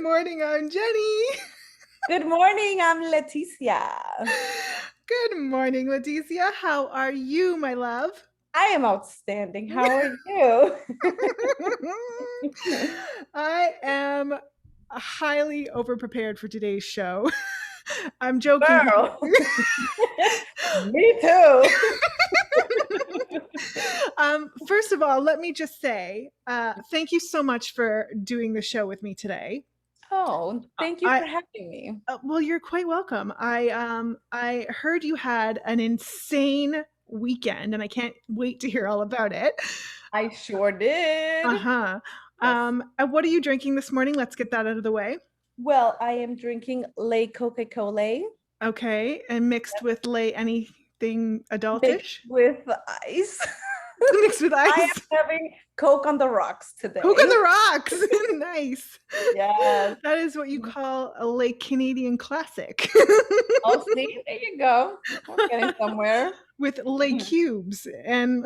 morning, I'm Jenny. Good morning, I'm Leticia. Good morning, Leticia. How are you, my love? I am outstanding. How are you? I am highly overprepared for today's show. I'm joking. Girl. Me too. First of all, let me just say thank you so much for doing the show with me today. Oh, thank you I for having me. Well, you're quite welcome. I heard you had an insane weekend, and I can't wait to hear all about it. I sure did. Uh-huh. Yes. What are you drinking this morning? Let's get that out of the way. Well, I am drinking Le Coca-Cola Okay, and mixed with lay anything mixed adultish? with ice. Mixed with I am ice. having Coke on the rocks Coke on today. the rocks. Nice. Yes. That is what you call a late Canadian classic. Oh, see, there you go. We're getting somewhere. With lay cubes and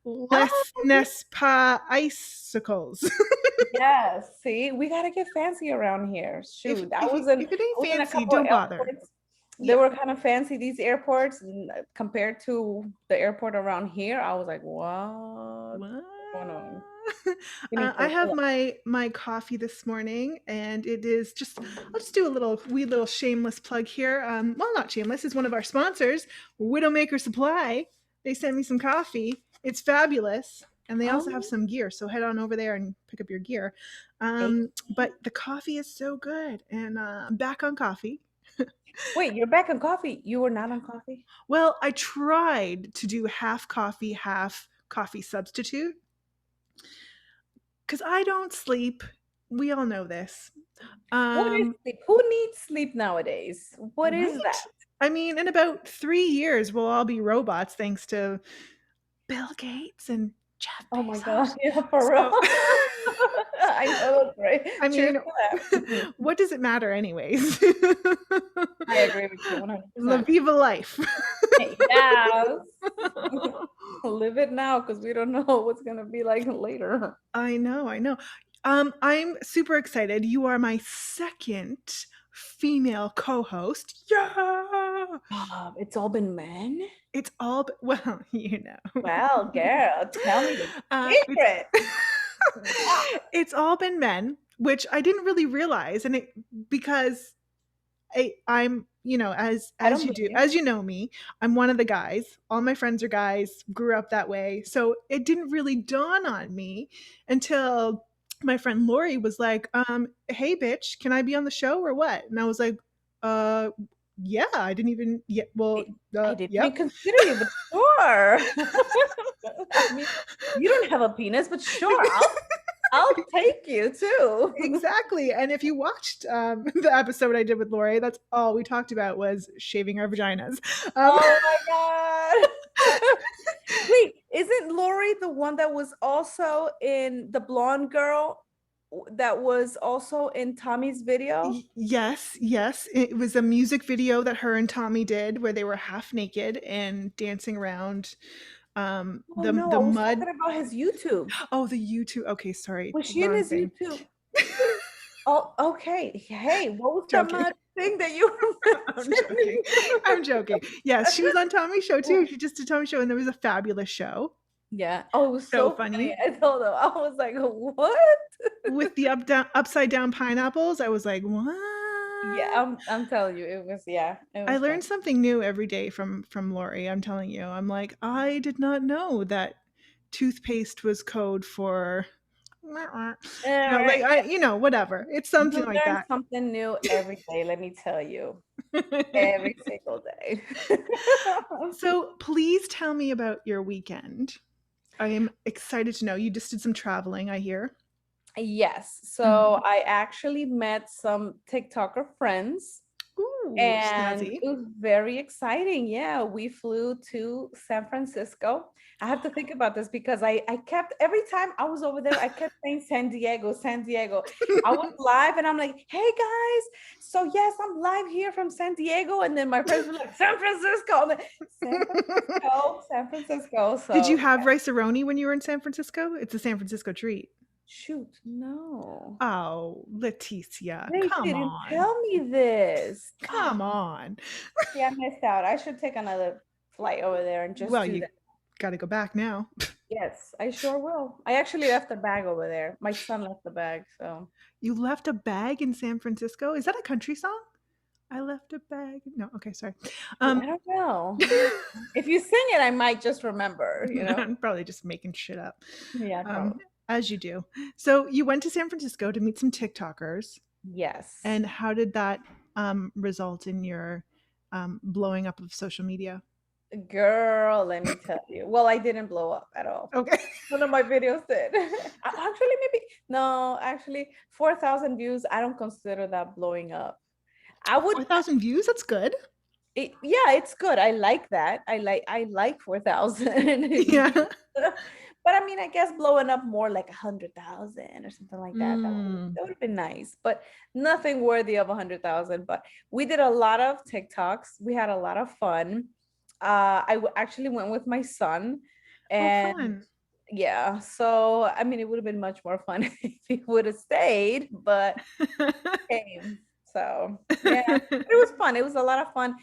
less Oh, Nespa icicles. yes, see, we gotta get fancy around here. if Shoot, I if was you in if it ain't I was in a fancy, couple of don't bother. airports. They Yeah. were kind of fancy, these airports, compared to the airport around here. I was like, what's going on? We need I to have chill. my coffee this morning, and it is just. I'll just do a little shameless plug here. Well, not shameless. It's one of our sponsors, Widowmaker Supply. They sent me some coffee. It's fabulous, and they also have Oh, some gear. So head on over there and pick up your gear. hey. But the coffee is so good, and I'm back on coffee. Wait, you're back on coffee. You were not on coffee? Well, I tried to do half coffee substitute because I don't sleep. We all know this. What is Um, sleep? Who needs sleep nowadays? What is that? right? I mean, in about 3 years, we'll all be robots thanks to Bill Gates and Jeff Oh my God, Bezos. yeah, for real. So, I know that's right. I Cheers mean, to that. what does it matter, anyways? I agree with you La 100%. viva life. Yes. Live it now because we don't know what's gonna be like later. I know, I know. I'm super excited. You are my second female co-host. Yeah. It's all been men. It's all well, you know. Well, girl, tell me the It's secret. Wow. it's all been men, which I didn't really realize, and it because I'm I as don't you blame do you. as you know me, I'm one of the guys. All my friends are guys. Grew up that way, so it didn't really dawn on me until my friend Lori was like, "Hey, bitch, can I be on the show or what?" And I was like, "Uh." Yeah, I didn't even. Yeah, well, I didn't even yep. consider you, but sure. I mean, you don't have a penis, but sure, I'll take you too. Exactly. And if you watched the episode I did with Lori, that's all we talked about was shaving our vaginas. Um, Oh my God. Wait, isn't Lori the one that was also in the blonde girl that was also in Tommy's video? yes, yes. It was a music video that her and Tommy did where they were half naked and dancing around Oh the no, I the was mud. talking about his YouTube. Oh, the YouTube. Okay, sorry. Was she in Wrong his thing. YouTube? Oh, okay. Hey, what was that Joking. mud thing that you were I'm joking. mentioning? I'm joking. Yes, she was on Tommy's show too. She just did Tommy's show, and there was a fabulous show. Yeah. Oh, it was So so funny. funny. I told them, I was like, what? With the upside down pineapples, I was like, Yeah, what? I'm telling you, it was, yeah, it I was fun. learned something new every day from Lori. I'm telling you. I'm like, I did not know that toothpaste was code for All like right. whatever. It's something You like learn that. something new every day, let me tell you. Every single day. So please tell me about your weekend. I am excited to know. You just did some traveling, I hear. Yes. So Mhm. I actually met some TikToker friends Ooh, and snazzy. it was very exciting. Yeah, we flew to San Francisco. I have to think about this because I kept, every time I was over there, I kept saying San Diego, San Diego. I was live and I'm like, hey guys, so yes, I'm live here from San Diego. And then my friends were like, San Francisco. I'm like, San Francisco, San Francisco. Did you So have rice-a-roni when you were in San Francisco? It's a San Francisco treat. Shoot, no. Oh, Leticia, They come didn't on. tell me this. Come on. Yeah, I missed out. I should take another flight over there and just Well, do you that. got to go back now. Yes, I sure will. I actually left the bag over there. My son left the bag, so You left a bag in San Francisco? Is that a country song? I left a bag. No, okay, sorry. I Um, don't know. If you sing it, I might just remember, you know? I'm probably just making shit up, Yeah, um, probably. as you do. So you went to San Francisco to meet some TikTokers, Yes. and how did that result in your blowing up of social media? Girl, let me tell you. Well, I didn't blow up at all. Okay, One of my videos did. Actually, maybe no, actually 4,000 views. I don't consider that blowing up. I would 4,000 views. That's good. yeah, it's good. I like that. I like 4,000 Yeah. views. But I mean, I guess blowing up more like 100,000 or something like that. That would Mm. that would have been nice, but nothing worthy of 100,000. But we did a lot of TikToks. We had a lot of fun. Actually went with my son, Oh, and fun. yeah, so I mean, it would have been much more fun if he would have stayed, but came. So yeah, but it was fun. It was a lot of fun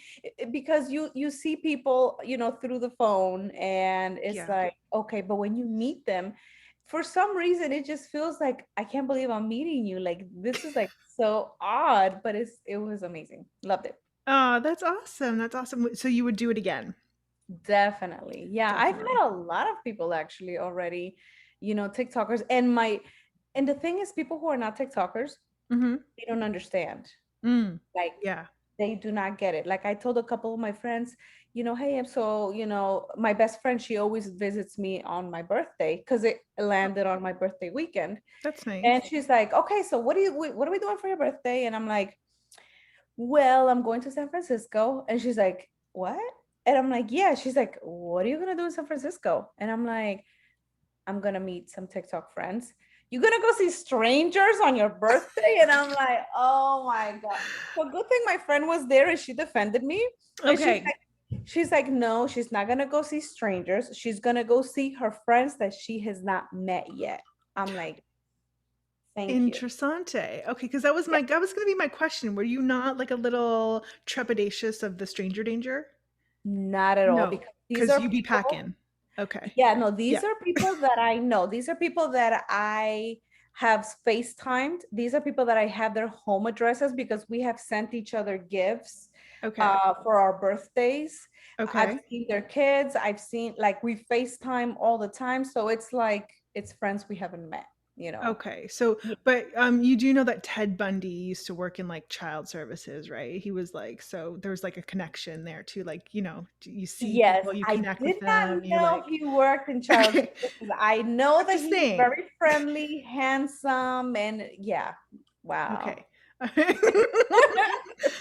because you see people, through the phone, and it's Yeah. like, okay, but when you meet them, for some reason, it just feels like I can't believe I'm meeting you. Like this is like so odd, but it was amazing. Loved it. Oh, that's awesome. That's awesome. So you would do it again? Definitely. Yeah, I've Definitely. met a lot of people actually already, TikTokers, and the thing is, people who are not TikTokers, Mhm. they don't understand. Mm. Like Yeah. they do not get it. Like I told a couple of my friends, hey, I'm so, my best friend, she always visits me on my birthday because it Oh, landed on my birthday weekend. that's And nice. she's like, okay, so what are we doing for your birthday? And I'm like, well, I'm going to San Francisco. And she's like, what? And I'm like, yeah. She's like, what are you gonna do in San Francisco? And I'm like, I'm gonna meet some TikTok friends. You're gonna go see strangers on your birthday? And I'm like, oh my God. So good thing my friend was there and she defended me. And Okay. she's like, no, she's not gonna go see strangers. She's gonna go see her friends that she has not met yet. I'm like, thank you. Interessante. Okay, because that was Yeah, that was gonna be my question. Were you not like a little trepidatious of the stranger danger? not at all, No, because these because are you be people. packing. Okay. Yeah, no, these Yeah. are people that I know. These are people that I have FaceTimed. These are people that I have their home addresses because we have sent each other gifts Okay. for our birthdays. I've Okay. seen their kids. I've seen, like, we FaceTime all the time. So it's like it's friends we haven't met. Okay. So, Yeah. but you do know that Ted Bundy used to work in like child services, right? He was like, so there was like a connection there too. Like, you see Yes, people, you I connect did with not them, you're know like, he worked in child okay. services. I know I'm that just he's saying. very friendly, handsome, and yeah. Wow. Okay. I'm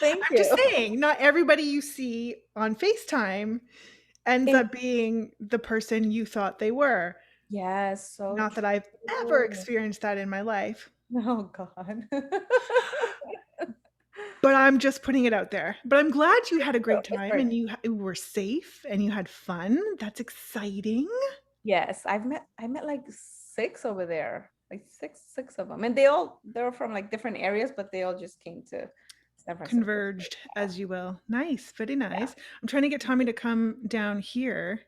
Thank just you. saying, not everybody you see on FaceTime ends It, up being the person you thought they were. yes, so Not that I've ever true. experienced that in my life, Oh God. but I'm just putting it out there. But I'm glad you had a So great it's time very and nice. you were safe and you had fun. That's exciting. Yes, I met like six over there, like six of them, and they were from like different areas, but they all just came to San Francisco. Converged, as you will. Nice, very Yeah. nice. I'm trying to get Tommy to come down here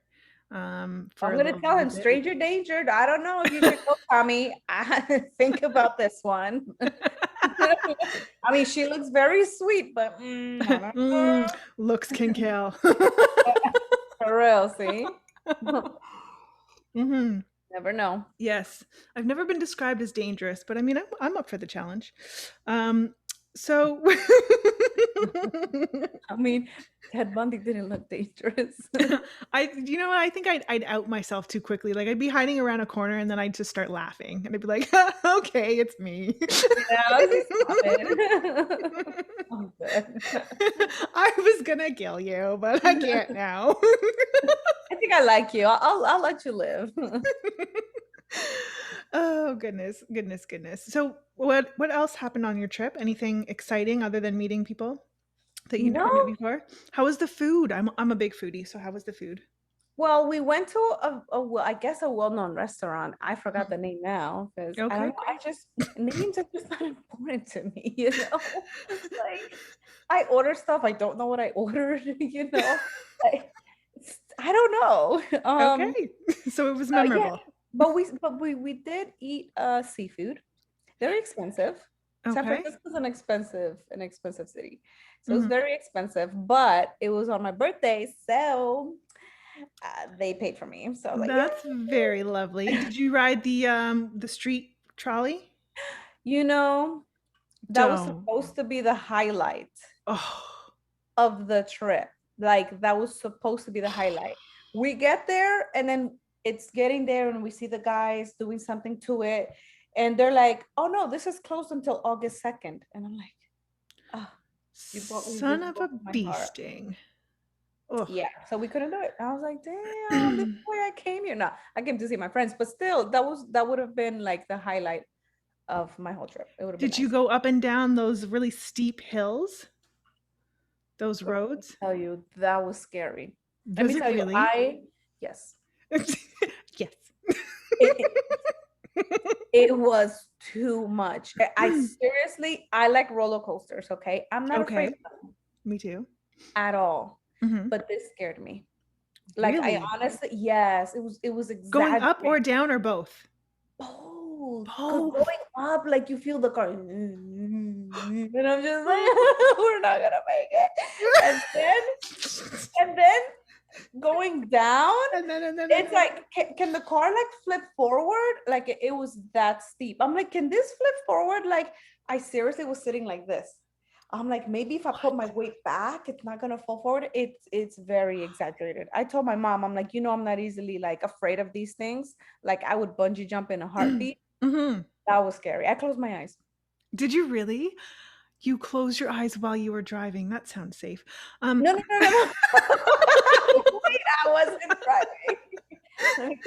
for I'm a gonna little tell him visit. stranger danger. I don't know if you should go, Tommy. I think about this one. I mean, she looks very sweet, but I don't Mm, looks can kill. know. For real, see? Hmm. Never know. Yes, I've never been described as dangerous, but I mean, I'm up for the challenge. Um, so, I mean, Ted Bundy didn't look dangerous. I think I'd out myself too quickly. Like I'd be hiding around a corner and then I'd just start laughing and I'd be like, "Okay, it's me." Yeah, stop it. I'm good. I was gonna kill you, but I can't now. I think I like you. I'll let you live. Oh goodness, goodness, goodness. So what else happened on your trip? Anything exciting other than meeting people that you'd No, never met before? How was the food? I'm a big foodie, so how was the food? Well, we went to I guess a well-known restaurant. I forgot Mhm. the name now because I don't Okay, know. I great. just names are just not important to me, you know. Like I order stuff, I don't know what I ordered, you know. I, I don't know. Okay. So it was Yeah, memorable. but we did eat seafood. Very expensive. San Okay. Francisco is an expensive city. So it's Mhm. very expensive, but it was on my birthday, so they paid for me. So I was like, That's very lovely. yeah. Did you ride the street trolley? You know, that was Don't. supposed to be the highlight Oh. of the trip. Like that was supposed to be the highlight. We get there and then it's getting there and we see the guys doing something to it. And they're like, oh no, this is closed until August 2nd. And I'm like, oh, you Son just of a broke my bee heart. sting. Oh. Yeah, so we couldn't do it. I was like, damn, this is why I came here. No, I came to see my friends, but still, that would have been like the highlight of my whole trip. It would have been Did you nice. go up and down those really steep hills? Those But let me roads? tell you, that was scary. Let Was me it tell you, really? yes, Yes. it, it was too much. I seriously, I like roller coasters, okay? I'm not afraid Okay. of them Me too. at all, Mhm. but this scared me. Like I Really? honestly, yes, it was Going up or exaggerated. down or both? Both. Because Both. going up, like you feel the car, and I'm just like, we're not gonna make it. And then going down, it's And then. like, can the car like flip forward? Like it was that steep. I'm like, can this flip forward? Like I seriously was sitting like this. I'm like, maybe if I put my What? weight back, it's not gonna fall forward. It's very exaggerated. I told my mom, I'm like, I'm not easily like afraid of these things. Like I would bungee jump in a heartbeat. Mhm. That was scary. I closed my eyes. Did you really? You closed your eyes while you were driving. That sounds safe. No, no, no, no, no. Wait, I wasn't driving.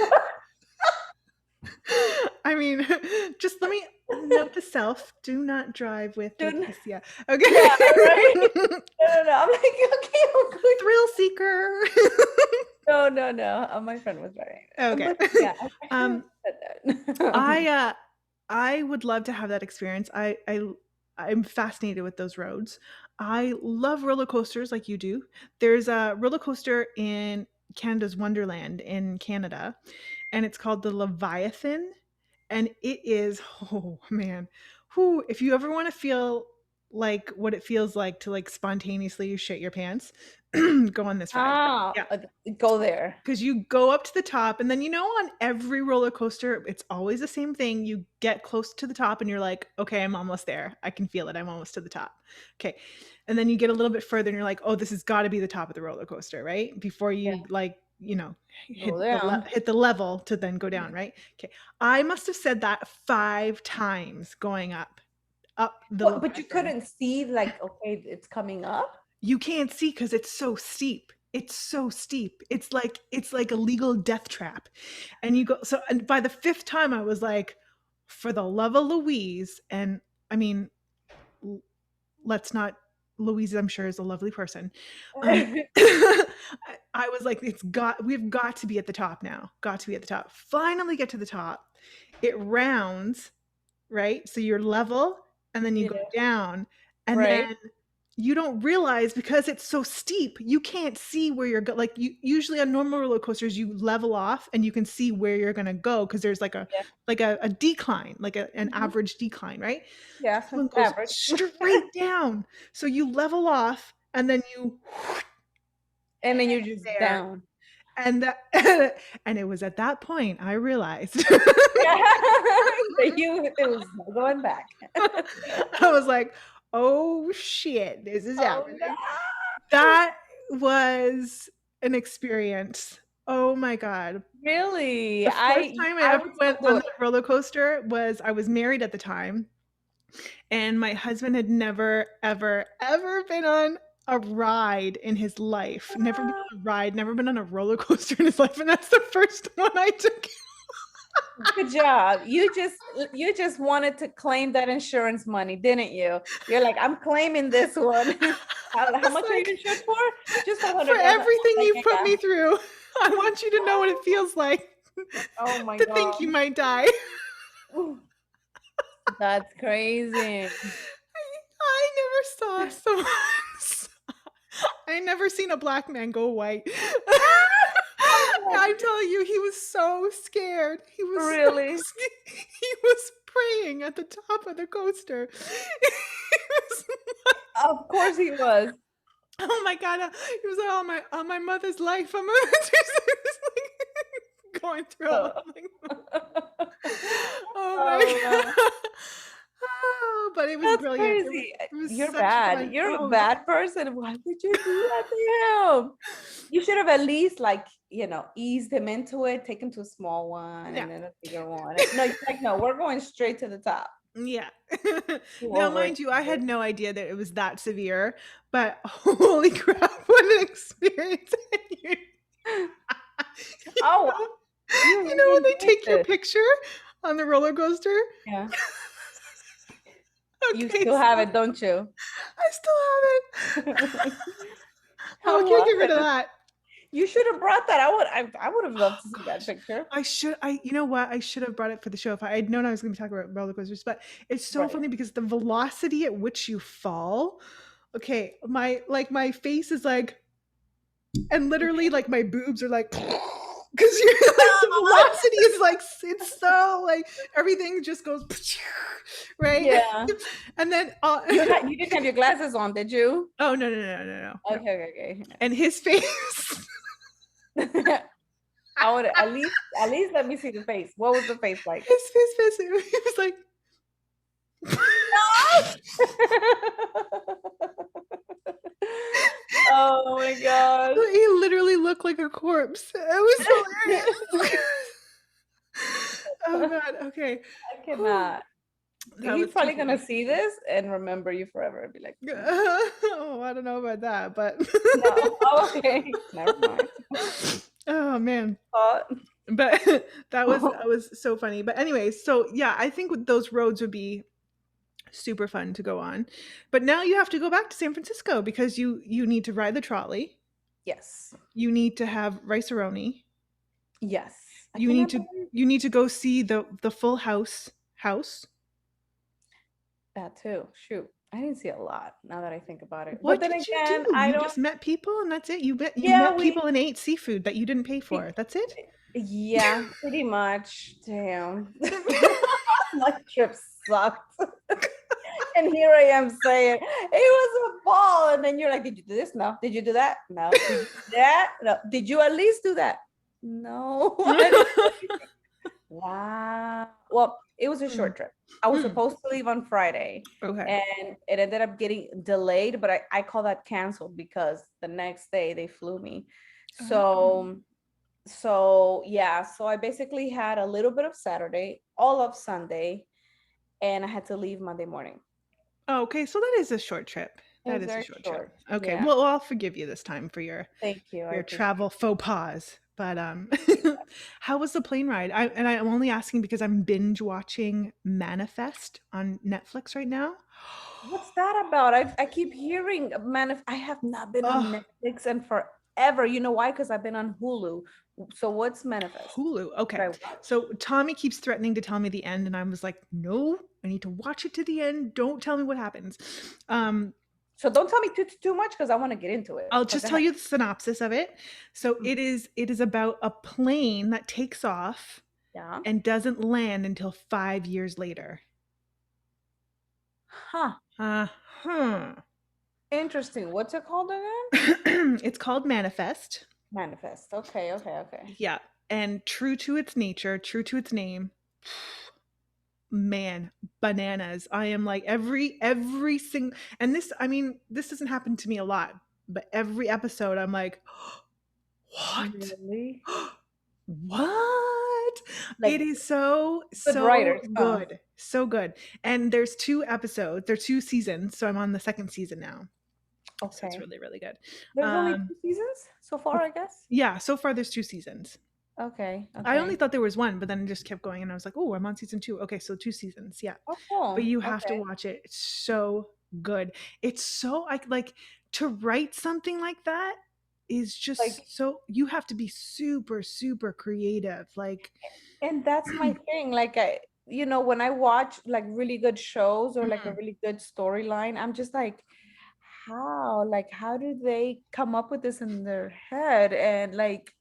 I mean, just let me note to self, do not drive with Dude, Leticia. yeah, right. Okay. No, no, no. I'm like, okay, I'm good. Thrill seeker. No, no, no. My friend was driving. Okay. But yeah, I shouldn't Um, have said that. I I would love to have that experience. I'm fascinated with those roads. I love roller coasters like you do. There's a roller coaster in Canada's Wonderland in Canada, and it's called the Leviathan, and it is oh man, who if you ever want to feel like what it feels like to like spontaneously shit your pants, go on this ride. Ah, Yeah, go there. because you go up to the top, and then on every roller coaster, it's always the same thing. You get close to the top, and you're like, okay, I'm almost there. I can feel it. I'm almost to the top. Okay. And then you get a little bit further, and you're like, oh, this has got to be the top of the roller coaster, right? Before Yeah, you like, go down. hit the level to then go down, right? Okay. I must have said that 5 times going up the But you Leviathan. couldn't see, like, okay, it's coming up. You can't see because it's so steep. It's so steep. It's like a legal death trap. And you go so and by the fifth time I was like, for the love of Louise, and I mean, let's not Louise, I'm sure, is a lovely person. I was like, we've got to be at the top now. Got to be at the top. Finally get to the top. It rounds, right? So you're level and then you Yeah, go down. And right. then you don't realize because it's so steep, you can't see where you're going. Like you usually on normal roller coasters, you level off and you can see where you're gonna go because there's like a Yeah. like a decline, like an Mhm. average decline, right? Yeah, This one goes average. straight down. So you level off and then you And then you're just there. down. And that and it was at that point I realized That it was no going back. I was like, "Oh shit, this is Oh happening." no. That was an experience. Oh my god. Really? The first time I I ever would went still on do that roller coaster was I was married at the time, and my husband had never, ever, ever been on a ride in his life. Never been it. on a ride, never been on a roller coaster in his life, and that's the first one I took. Good job. You just wanted to claim that insurance money, didn't you? You're like, I'm claiming this one. I How was much are you like, insured for? Just "For 500,000. everything Like, you've put yeah. me through." I want you to know what it feels like Oh my to think you God. might die. That's crazy. I never saw someone. I never seen a black man go white. I tell you, he was so scared. He was so Really? scared. He was praying at the top of the coaster. He was like, Of course he was. oh my god! He was like, on my mother's life. I'm like going through it. Oh. I'm like, oh Oh, my wow. god! Oh, but it was That's brilliant. crazy. It was You're such bad. fun. You're a Oh, bad person. Why would you do that to him? You should have at least like, eased him into it, take him to a small one no. and then a bigger one. No, you're like, no, we're going straight to the top. Yeah. Too Now, mind you, I had overextended. no idea that it was that severe, but holy crap, what an experience. You Oh, know you you know really when they enjoyed take your this. picture on the roller coaster? Yeah. You Okay, still have so it, don't you? I still have it. Oh, I How can't was get rid of it? that. You should have brought that. I would have loved to see that Gosh, picture. you know what? I should have brought it for the show if I had known I was going to be talking about roller coasters, but it's so Right. funny because the velocity at which you fall. Okay, my face is like, and literally like my boobs are like, because you're like the velocity is like, it's so like everything just goes right. Yeah. And then You didn't have your glasses on, did you? oh no no no no no no. Okay, And his face. okay. I would at least let me see the face. What was the face like? his face, he was like Oh my gosh. he literally looked like a corpse. It was hilarious. Oh god, okay. I cannot. That He's was too probably gonna funny. see this and remember you forever and be like, Oh, I don't know about that, but no. Oh, okay. Never mind. oh man. Thought. But that was so funny. But anyways, so yeah, I think those roads would be super fun to go on. But now you have to go back to San Francisco because you need to ride the trolley. Yes. You need to have rice-a-roni. Yes. I You need cannot to believe you need to go see the Full House. that too. Shoot. I didn't see a lot now that I think about it. But What then did you again, do? I You don't. just met people and that's it? You Yeah, met people and ate seafood that you didn't pay for. That's it? yeah, pretty much. Damn. My trip sucked. And here I am saying, it was a ball. And then you're like, did you do this? No. Did you do that? No. Did you do that? No. Did you at least do that? No. I didn't do anything. Wow. Well, it was a Mm, short trip. I was mm, supposed to leave on Friday okay. and it ended up getting delayed, but I call that canceled because the next day they flew me. Oh. So yeah, so I basically had a little bit of Saturday, all of Sunday, and I had to leave Monday morning. Oh, okay, so that is a short trip. It That was is a very short trip. short. Okay, Yeah. well, I'll forgive you this time for Thank you. I your appreciate travel faux pas. But it. how was the plane ride? I'm only asking because I'm binge watching Manifest on Netflix right now. What's that about? I keep hearing, man, if I have not been on Oh, Netflix and forever. You know why? Because I've been on Hulu. So what's Manifest? Hulu. Should Okay. I watch? So Tommy keeps threatening to tell me the end, and I was like, no, I need to watch it to the end. Don't tell me what happens. Um, So don't tell me too much because I want to get into it. I'll But just go tell ahead. you the synopsis of it. So Mm. it is about a plane that takes off Yeah. and doesn't land until 5 years later. Huh. Uh-huh. Interesting. What's it called again? It's called Manifest. Manifest. Okay. Okay. Okay. Yeah. And true to its nature, true to its name, man, bananas. I am like every single, and this, I mean, this doesn't happen to me a lot, but every episode I'm like, what? Really? What? It Like is so, good so writers, huh? good. So good. And there's 2 episodes, there's 2 seasons. So I'm on the second season now. So it's Okay. really, really good. There's only Um, 2 seasons so far, I guess. yeah, so far there's 2 seasons. Okay. I only Okay. thought there was one, but then it just kept going and I was like, oh, I'm on season 2. Okay, so 2 seasons. Yeah. Oh, But cool. you have to Okay. watch it. It's so good. It's so, like to write something like that. is Like, just so, you have to be super, super creative. Like, and that's my thing. Like when I watch like really good shows or like a mhm. really good storyline, I'm just like, how? Like, how do they come up with this in their head? And like,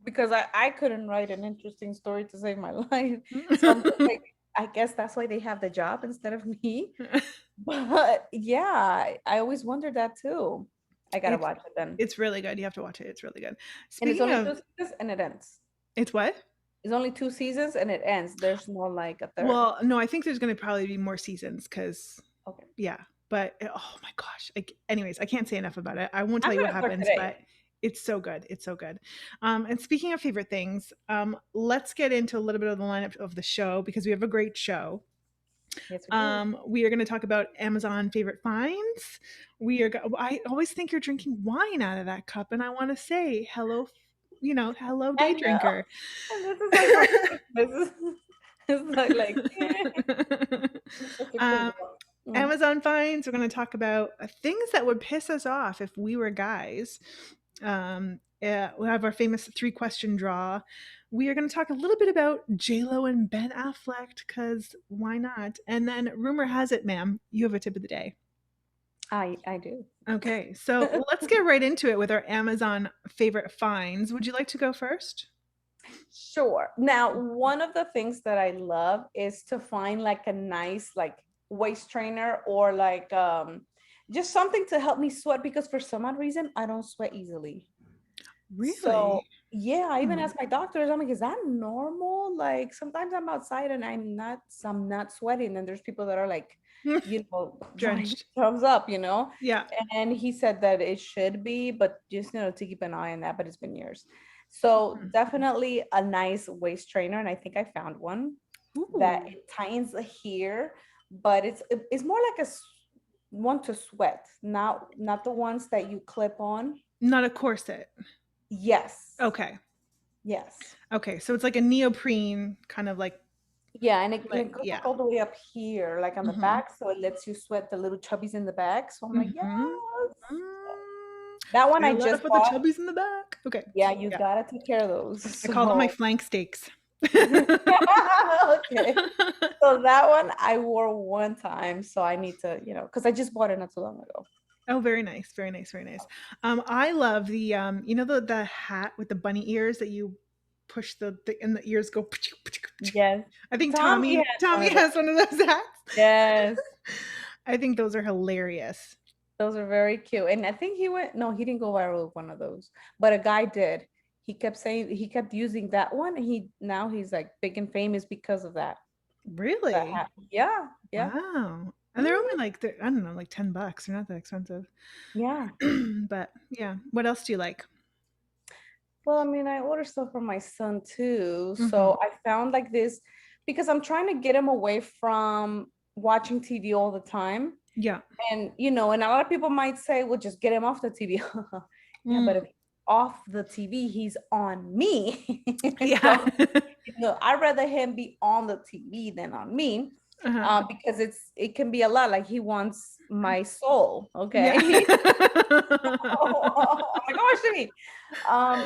because I couldn't write an interesting story to save my life. So I'm just like, I guess that's why they have the job instead of me. But yeah, I always wondered that too. I gotta it's watch it then. it's really good. You have to watch it. It's really good. And it's Speaking only of, two seasons and it ends. it's what? It's only two seasons and it ends. There's no like a third. Well, no, I think there's going to probably be more seasons because, Okay. yeah. But oh my gosh. Like, anyways, I can't say enough about it. I won't I'm tell you what gonna start happens, today. but it's so good. It's so good. And speaking of favorite things, let's get into a little bit of the lineup of the show because we have a great show. Yes, we do. We are going to talk about Amazon favorite finds. I always think you're drinking wine out of that cup, and I want to say hello, hello, I day know. drinker. And this is like for Christmas. It's like it's such a cool um, girl. Mm. Amazon finds. We're going to talk about things that would piss us off if we were guys. We have our famous 3-question draw. We are going to talk a little bit about JLo and Ben Affleck because why not? And then rumor has it, ma'am, you have a tip of the day. I do. Okay, so let's get right into it with our Amazon favorite finds. Would you like to go first? Sure. Now, one of the things that I love is to find like a nice like waist trainer or like just something to help me sweat because for some odd reason I don't sweat easily. So Really? yeah, I even Hmm. asked my doctors, I'm like, is that normal? Like sometimes I'm outside and I'm not sweating, and there's people that are like, drawing Drenched. thumbs up, Yeah. and he said that it should be, but just to keep an eye on that, but it's been years. So Hmm. definitely a nice waist trainer, and I think I found one that Ooh. it tightens here, but it's more like one to sweat, not the ones that you clip on. Not a corset. Yes. Okay. Yes. Okay. So it's like a neoprene kind of Yeah, and it goes like yeah. all the way up here, like on the Hmm. back, so it lets you sweat the little chubbies in the back. So I'm like, yes. Hmm. Mm. That one Say I hello just for the bought. chubbies in the back. Okay. Yeah, you Yeah. gotta take care of those. I call them my So flank steaks. okay. So that one I wore one time, so I need to, because I just bought it not too long ago. Oh, very nice, very nice, very nice. I love the the hat with the bunny ears that you push and the ears go. Yes. I think Tommy Tommy has one Tommy of those. has one of those hats. Yes. I think those are hilarious. Those are very cute. And I think no, he didn't go viral with one of those, but a guy did. He kept using that one. And now he's like big and famous because of that Really? hat. Yeah, yeah. Wow. And they're only Mhm. I don't know, like $10. They're not that expensive. Yeah. But yeah, what else do you like? Well, I mean, I order stuff for my son too. Hmm. So I found like this because I'm trying to get him away from watching TV all the time. Yeah. And a lot of people might say, well, just get him off the TV. Yeah, but Mm. if he's off the TV, he's on me. Yeah. So, I'd rather him be on the TV than on me, Uh-huh. because it can be a lot. Like he wants my soul, Yeah. okay? Oh my gosh, Jimmy.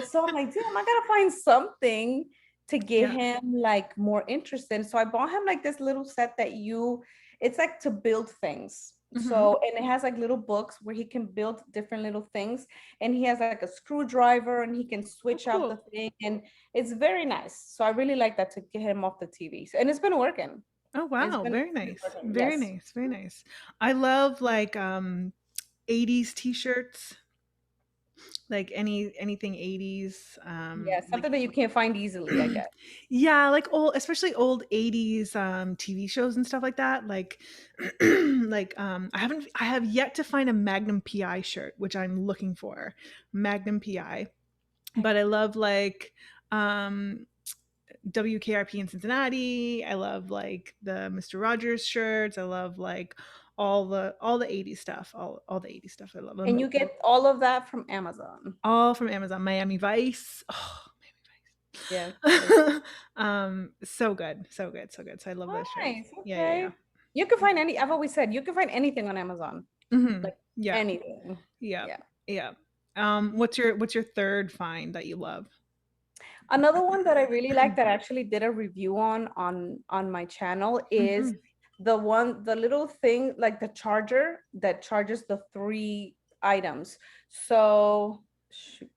So I'm like, damn, I gotta find something to get Yeah. him like more interested. So I bought him like this little set it's like to build things. Hmm. So, and it has like little books where he can build different little things. And he has like a screwdriver and he can Oh, switch out the cool. thing. And it's very nice. So I really like that to get him off the TV. And it's been working. Oh, It's wow. been Very really nice. working. Very Yes. nice. Very nice. I love 80s t-shirts, like anything 80s. Yeah. Something that you can't find easily, I guess. Yeah, like old, especially old 80s TV shows and stuff like that. Like I have yet to find a Magnum PI shirt, which I'm looking for. Magnum PI. But I love um WKRP in Cincinnati. I love the Mr. Rogers shirts. I love all the 80s stuff. All the 80s stuff. I love them. And you get all of that from Amazon. All from Amazon. Miami Vice. Oh, Yes. Yes. Miami Vice. So good. So good. So good. So I love those shirts. Nice. Yeah, yeah, yeah. Okay. You can find I've always said you can find anything on Amazon. Hmm. Like Yeah. anything. Yeah. Yeah. Yeah. What's your third find that you love? Another one that I really like that I actually did a review on my channel is Mhm. the little thing like the charger that charges the three items. So shoot.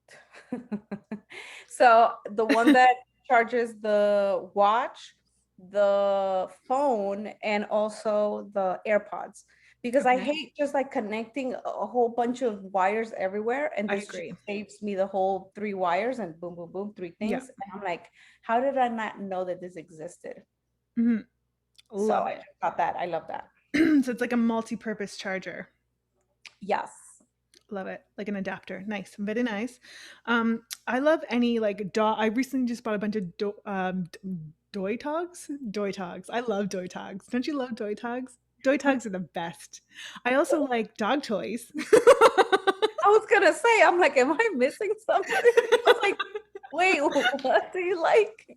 So the one that charges the watch, the phone, and also the AirPods. Because I Okay, hate just like connecting a whole bunch of wires everywhere, and I this just agree. saves me the whole three wires and boom, boom, boom, three Yeah. things. And I'm like, how did I not know that this existed? Mhm. So Love I it. just got that. I love that. So it's like a multi-purpose charger. Yes. Love it. Like an adapter. Nice. Very nice. I love any like dog. I recently just bought a bunch of doy togs. Doy togs. I love doy togs. Don't you love doy togs? Doy togs are the best. I also like dog toys. I was gonna say, I'm like, am I missing something? I was like, wait, what do you like?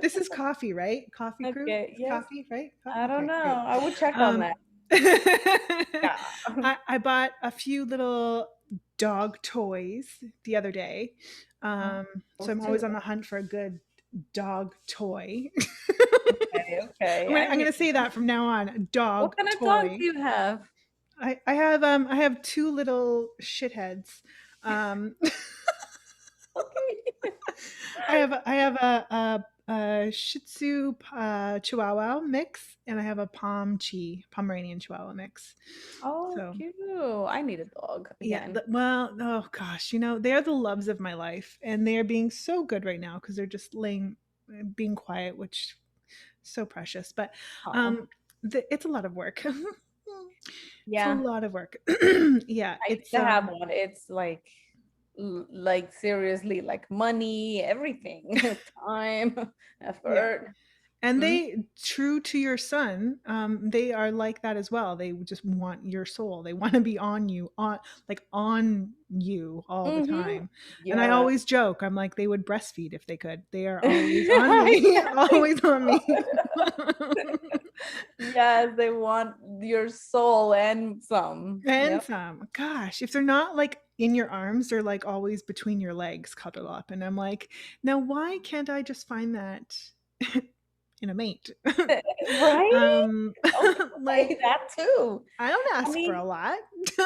This is coffee, right? Coffee crew? Okay, It's yes. coffee, right? I don't Okay, know. great. I would check on Um, that. Yeah. I bought a few little dog toys the other day. So Those I'm two. always on the hunt for a good dog toy. Okay, okay. I I'm mean, gonna say that from now on. A what dog kind of dog toy. do you have? I have two little shitheads. Um, Okay. I have a Shih Tzu Chihuahua mix, and I have a Pomeranian Chihuahua mix. Oh, So cute. I need a dog yeah, again. well, oh gosh, they are the loves of my life, and they are being so good right now because they're just being quiet, which so precious. But Oh, um, it's a lot of work. It's a yeah. lot of work. Yeah, I used it's to have one. It's like like seriously, like money, everything, time, yeah. effort. And Mhm. they, true to your son, they are like that as well. They just want your soul. They want to be on you all the Mhm. time. And I Yeah. always joke, I'm like, they would breastfeed if they could. They are always on me, Yes, they always on me. would. Yes, they want your soul and some. And Yep. some. Gosh, if they're not like in your arms, they're like always between your legs, cuddled up. And I'm like, now why can't I just find that in a mate? Right? um, Okay, like that too. I don't I ask for mean, a lot.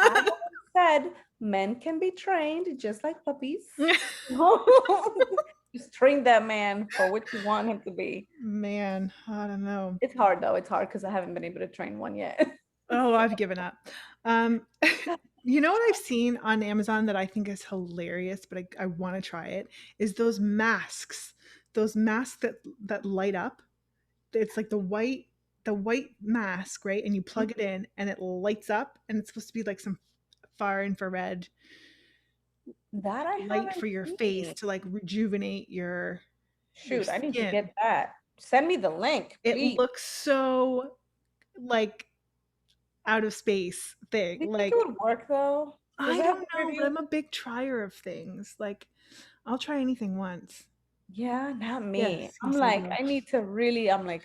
I always said men can be trained just like puppies. Just train that man for what you want him to be. Man, I don't know. It's hard though. It's hard because I haven't been able to train one yet. Oh, I've given up. Um, you know what I've seen on Amazon that I think is hilarious, but I want to try it, is those masks. Those masks that light up. It's like the white mask, right? And you plug it in and it lights up, and it's supposed to be like some far infrared That I light haven't for your face seen. to like rejuvenate your Shoot, I need to get skin. that. Send me the link, It please. looks so like out of space thing. Do you think it Like would work though? Does I it have don't to know, but review? I'm a big trier of things. Like I'll try anything once. Yeah, not me. Yes, I'm yes, I like, will. I need to really, I'm like,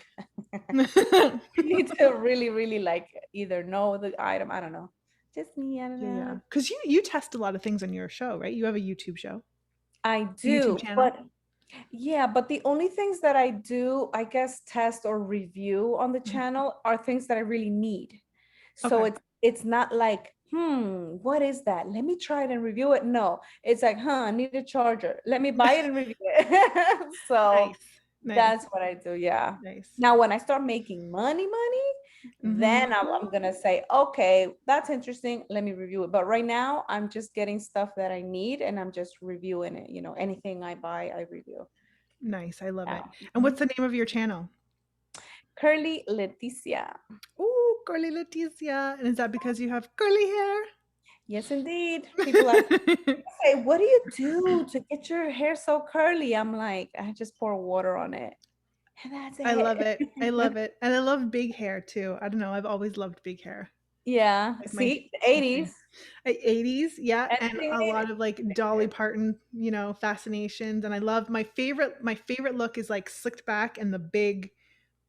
I need to really, really like either know the item. I don't know. Just me, I don't Yeah, yeah. know. Because you test a lot of things on your show, right? You have a YouTube show, I a YouTube do, channel. but yeah, but the only things that I do, I guess, test or review on the Mhm. channel are things that I really need. So Okay, it's not like, what is that? Let me try it and review it. No, it's like, I need a charger. Let me buy it and review it. So nice, nice, that's what I do. Yeah. nice. Now, when I start making money, then Hmm. I'm gonna say, okay, that's interesting. Let me review it. But right now, I'm just getting stuff that I need and I'm just reviewing it. Anything I buy, I review. Nice, I love Yeah. it. And what's the name of your channel? Curly Leticia. Oh, curly Leticia. And is that because you have curly hair? Yes, indeed. People say, what do you do to get your hair so curly? I'm like, I just pour water on it. And that's I love it. it. I love it. And I love big hair too. I don't know. I've always loved big hair. Yeah. Like See, the my thing. 80s. 80s, yeah, and Anything a lot of like Dolly 80s. Parton, fascinations. And I love my favorite look is like slicked back and the big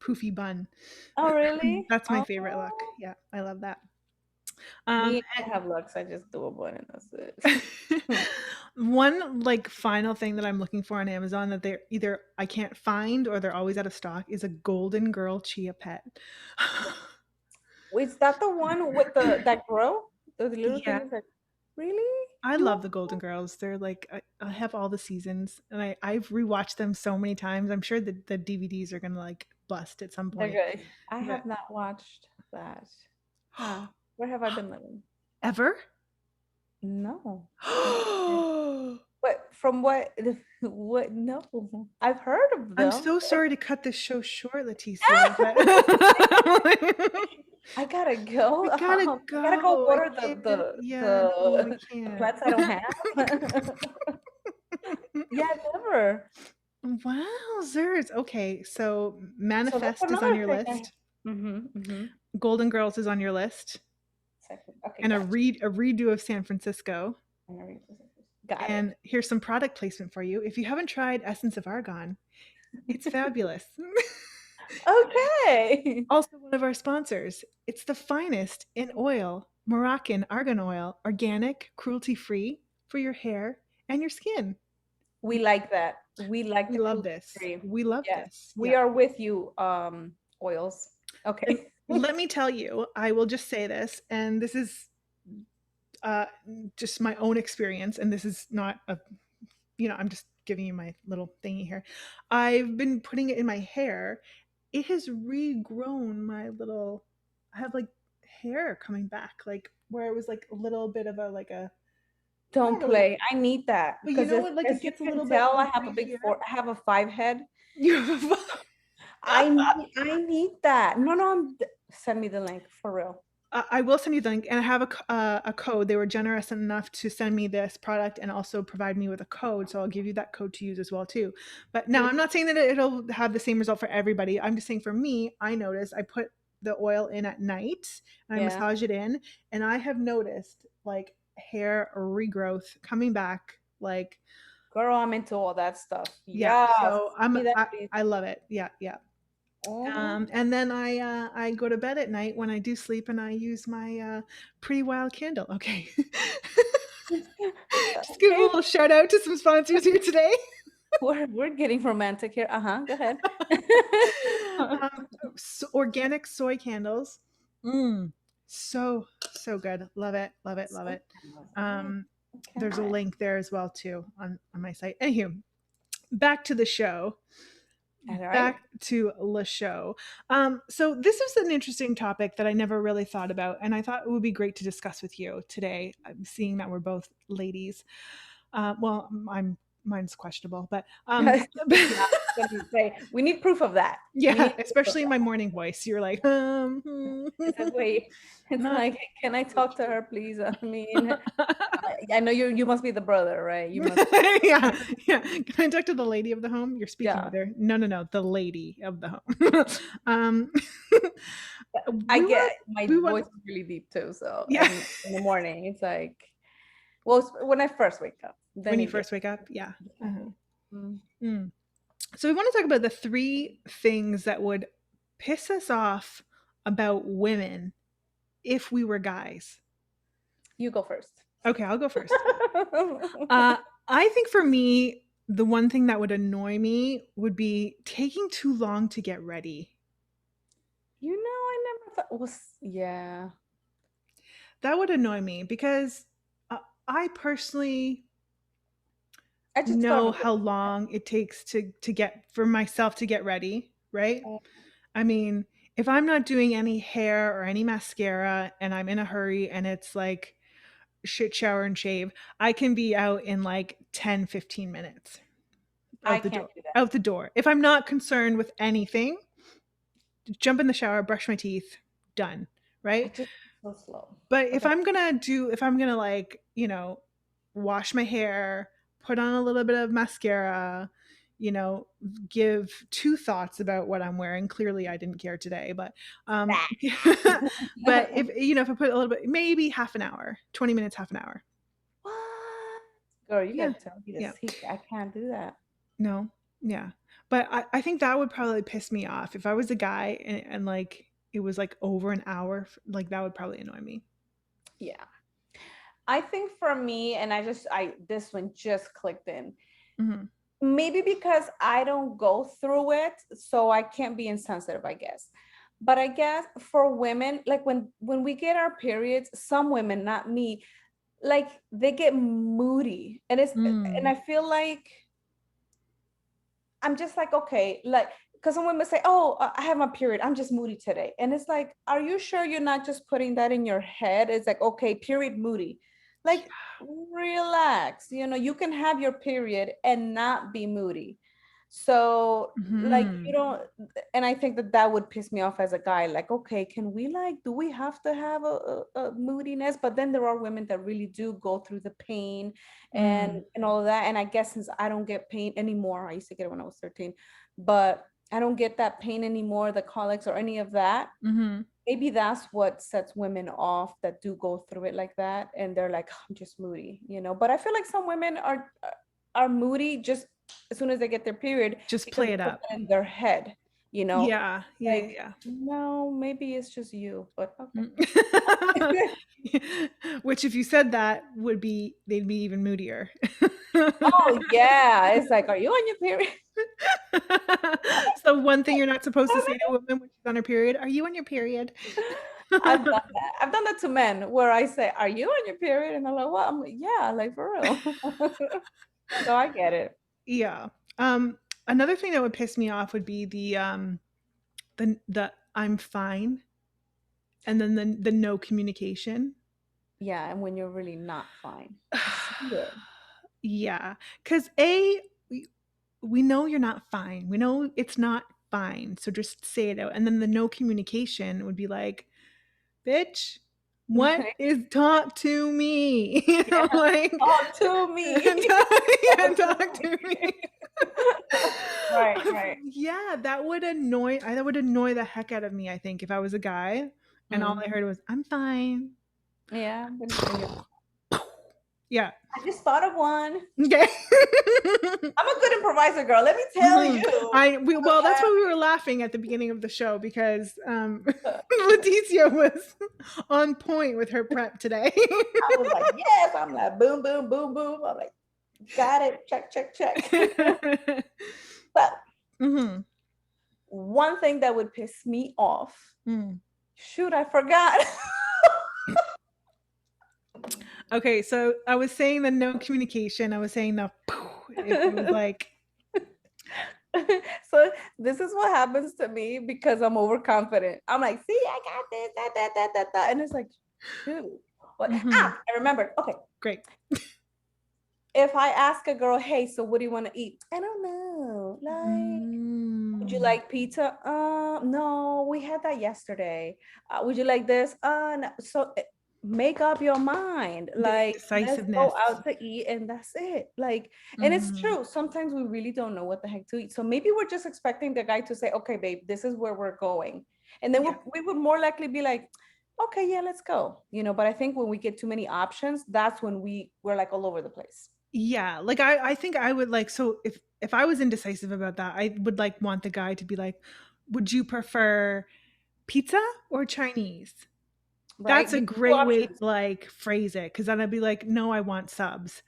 poofy bun. Oh, really? That's my Oh, favorite look. Yeah, I love that. Um, Me, I have Lux. I just do a bun and that's it. one like final thing that I'm looking for on Amazon that they're either I can't find or they're always out of stock is a Golden Girl Chia Pet. Wait, is that the one with the that grow? The little Yeah, things that really? I You love have the Golden Girls. They're like I have all the seasons, and I've rewatched them so many times. I'm sure the DVDs are gonna like bust at some they're point. good. I But have not watched that. Huh. Where have I been living? ever? No. Okay. What from what what no. I've heard of I'm them. so sorry to cut this show short, Leticia, but I gotta go. we gotta I gotta go go. I water can't. Yeah, no, we the can't. plants I don't have. Yeah, never. Wowzers. Okay, so So that's Manifest is on another your thing I list. mm-hmm. Golden Girls is on your list, Second. Okay, and gotcha. a redo of San Francisco. I'm gonna read this. Got it. And here's some product placement for you. If you haven't tried Essence of Argon, it's fabulous. Okay. Also, one of our sponsors. It's the finest in oil, Moroccan argan oil, organic, cruelty free for your hair and your skin. We like that. We like We the love cruelty this. free. We love Yes. this. We Yeah. are with you, oils. And Okay. let me tell you, I will just say this, and this is uh, just my own experience, and this is not a, I'm just giving you my little thingy here. I've been putting it in my hair. It has regrown my little, I have like hair coming back, like where it was like a little bit of a, like a, not Don't a really, play. I need that but you because know what? Like it as you gets a can little bit tell, I have a right big here. four. I have a five head. You have I need that. No, no. Send me the link for real. I will send you the link, and I have a code. They were generous enough to send me this product and also provide me with a code, so I'll give you that code to use as well too. But now I'm not saying that it'll have the same result for everybody. I'm just saying for me, I noticed I put the oil in at night and I Yeah, massage it in, and I have noticed like hair regrowth coming back. Like girl, I'm into all that stuff. yeah, Yes, so send me that, please. I love it. Yeah, yeah. Mhm. And then I go to bed at night when I do sleep, and I use my pretty wild candle. Okay, just give a Okay, little shout out to some sponsors here today. we're getting romantic here. Go ahead. um, Organic soy candles. Mm, so good. Love it. Love it. Love So it. right. Um, there's a Okay. link there as well too on my site. Anywho, back to the show. All right. Back to Le Show. So this is an interesting topic that I never really thought about, and I thought it would be great to discuss with you today. Seeing that we're both ladies. Well, mine's questionable, but Yeah, I was gonna say we need proof of that. We yeah, need proof of especially in my that. morning voice. You're like, It's like, wait, it's not like, can I quite talk to her, please? I mean, I know you must be the brother, right? You must, yeah, yeah. Can I talk to the lady of the home? You're speaking yeah. with her. No, no, no. The lady of the home. um, I we were, get my we went. voice is really deep too. So, Yeah. and in the morning, it's like, well, when I first wake up, When then you it gets. first wake up, yeah. Uh-huh. Mm. Mm. So we want to talk about the three things that would piss us off about women if we were guys. You go first. Okay, I'll go first. Uh, I think for me, the one thing that would annoy me would be taking too long to get ready. I never thought was yeah. That would annoy me because I personally I just thought know of how long it takes to get for myself to get ready, right? it. I mean, if I'm not doing any hair or any mascara and I'm in a hurry and it's like shit shower and shave, I can be out in like 10, 15 minutes I out the can't door. do that. Out the door. If I'm not concerned with anything, jump in the shower, brush my teeth, done, I right? just so slow. But Okay. if I'm gonna like, wash my hair, put on a little bit of mascara, you know, give two thoughts about what I'm wearing. Clearly, I didn't care today, but That. but if I put a little bit, maybe half an hour, 20 minutes, half an hour. What? Girl, you Yeah, gotta tell me the yeah, secret. I can't do that. no, yeah. But I think that would probably piss me off if I was a guy and like it was like over an hour. Like that would probably annoy me. Yeah. I think for me, and I this one just clicked in. Mhm. Maybe because I don't go through it, so I can't be insensitive, I guess. But I guess for women, like when we get our periods, some women, not me, like they get moody. And Mm. I feel like I'm just like, okay, like, because some women say, oh, I have my period. I'm just moody today. And it's like, are you sure you're not just putting that in your head? It's like, okay, period moody. Like, relax. You can have your period and not be moody. So, like, Mhm. and I think that that would piss me off as a guy. Like, okay, can we, like, do we have to have a moodiness? But then there are women that really do go through the pain and Mm. and all of that. And I guess since I don't get pain anymore, I used to get it when I was 13, but I don't get that pain anymore, the colics or any of that. Mhm. Maybe that's what sets women off that do go through it like that, and they're like, I'm just moody. But I feel like some women are moody just as soon as they get their period Just because play they it put up. that in their head, you know, Yeah. Yeah, like, yeah, no, maybe it's just you, but okay. yeah. Which if you said that would be they'd be even moodier. Oh yeah, it's like, are you on your period? So one thing you're not supposed to say to a woman when she's on her period, "Are you on your period?" I've done that. I've done that to men where I say, "Are you on your period?" And they're like, "What?" I'm like, "Yeah, like for real." So I get it. Yeah. Um, Another thing that would piss me off would be the "I'm fine" and then the no communication. Yeah, and when you're really not fine, just say it. Yeah, because A, we know you're not fine. We know it's not fine. So just say it out. And then the no communication would be like, bitch, what is talk to me? Yeah, Like, talk to me. yeah, Talk to talk me. to me. Right, right. Yeah, that would annoy the heck out of me, I think, if I was a guy and all Mm. I heard was, I'm fine. Yeah, and you're, Yeah. I just thought of one. Okay. I'm a good improviser, girl. Let me tell Mhm. you. Well, that's why we were laughing at the beginning of the show because Okay. Leticia was on point with her prep today. I was like, yes. I'm like, boom, boom, boom, boom. I'm like, got it. Check, check, check. But Mhm. one thing that would piss me off, Mm. shoot, I forgot. Okay, so I was saying the no communication. I was saying the if it was like, So this is what happens to me because I'm overconfident. I'm like, see, I got this, that. And it's like, shoot. What? mhm, I remembered. Okay. great. If I ask a girl, hey, so what do you want to eat? I don't know. Like, would you Mm. like pizza? No, we had that yesterday. Would you like this? No. So make up your mind. The Like, let's go indecisiveness. out to eat and that's it. Like, and it's Mhm. true. Sometimes we really don't know what the heck to eat. So maybe we're just expecting the guy to say, okay, babe, this is where we're going. And then Yeah. we would more likely be like, okay, yeah, let's go. But I think when we get too many options, that's when we're like all over the place. Yeah, like I think I would like so if I was indecisive about that, I would like want the guy to be like, "Would you prefer pizza or Chinese?" Right? That's a Give me two great way to options. like phrase it because then I'd be like, "No, I want subs."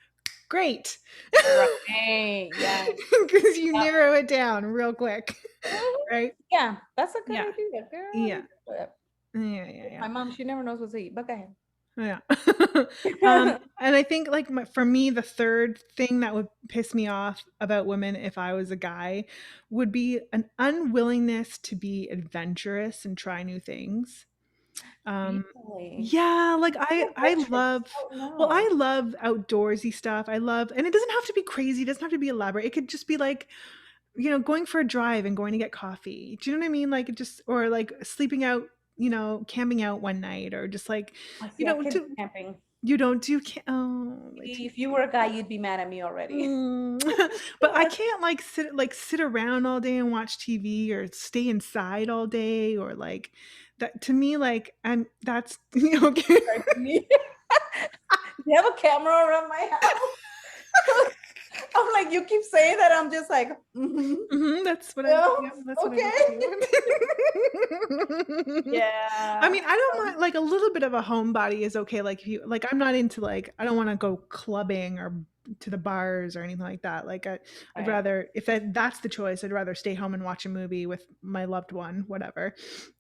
Great. Right. Yeah. Because you Yeah. narrow it down real quick, Mhm. right? Yeah, that's a good Yeah. idea, girl. Yeah. Yeah, yeah, yeah. My mom, she never knows what to eat, but go Yeah. ahead. And I think like for me, the third thing that would piss me off about women if I was a guy would be an unwillingness to be adventurous and try new things. Really? Yeah, like I Adventurous. love Oh well, I no. love outdoorsy stuff. I love and it doesn't have to be crazy, it doesn't have to be elaborate. It could just be like, going for a drive and going to get coffee. Do you know what I mean? Like it just or like sleeping out, camping out one night or just like, I see. I can't do do camping. you don't do If you were a guy, you'd be mad at me already. Mm. But I can't sit around all day and watch TV or stay inside all day or like that to me like I'm that's okay. Me. You have a camera around my house. I'm like, you keep saying that. I'm just like, mm-hmm. That's what I, Yeah, yeah, that's what I okay. would do. I Yeah. mean, I don't mind like a little bit of a homebody is okay. Like if you like, I'm not into like I don't want to go clubbing or to the bars or anything like that. Like I'd Right. rather if that's the choice, I'd rather stay home and watch a movie with my loved one, whatever,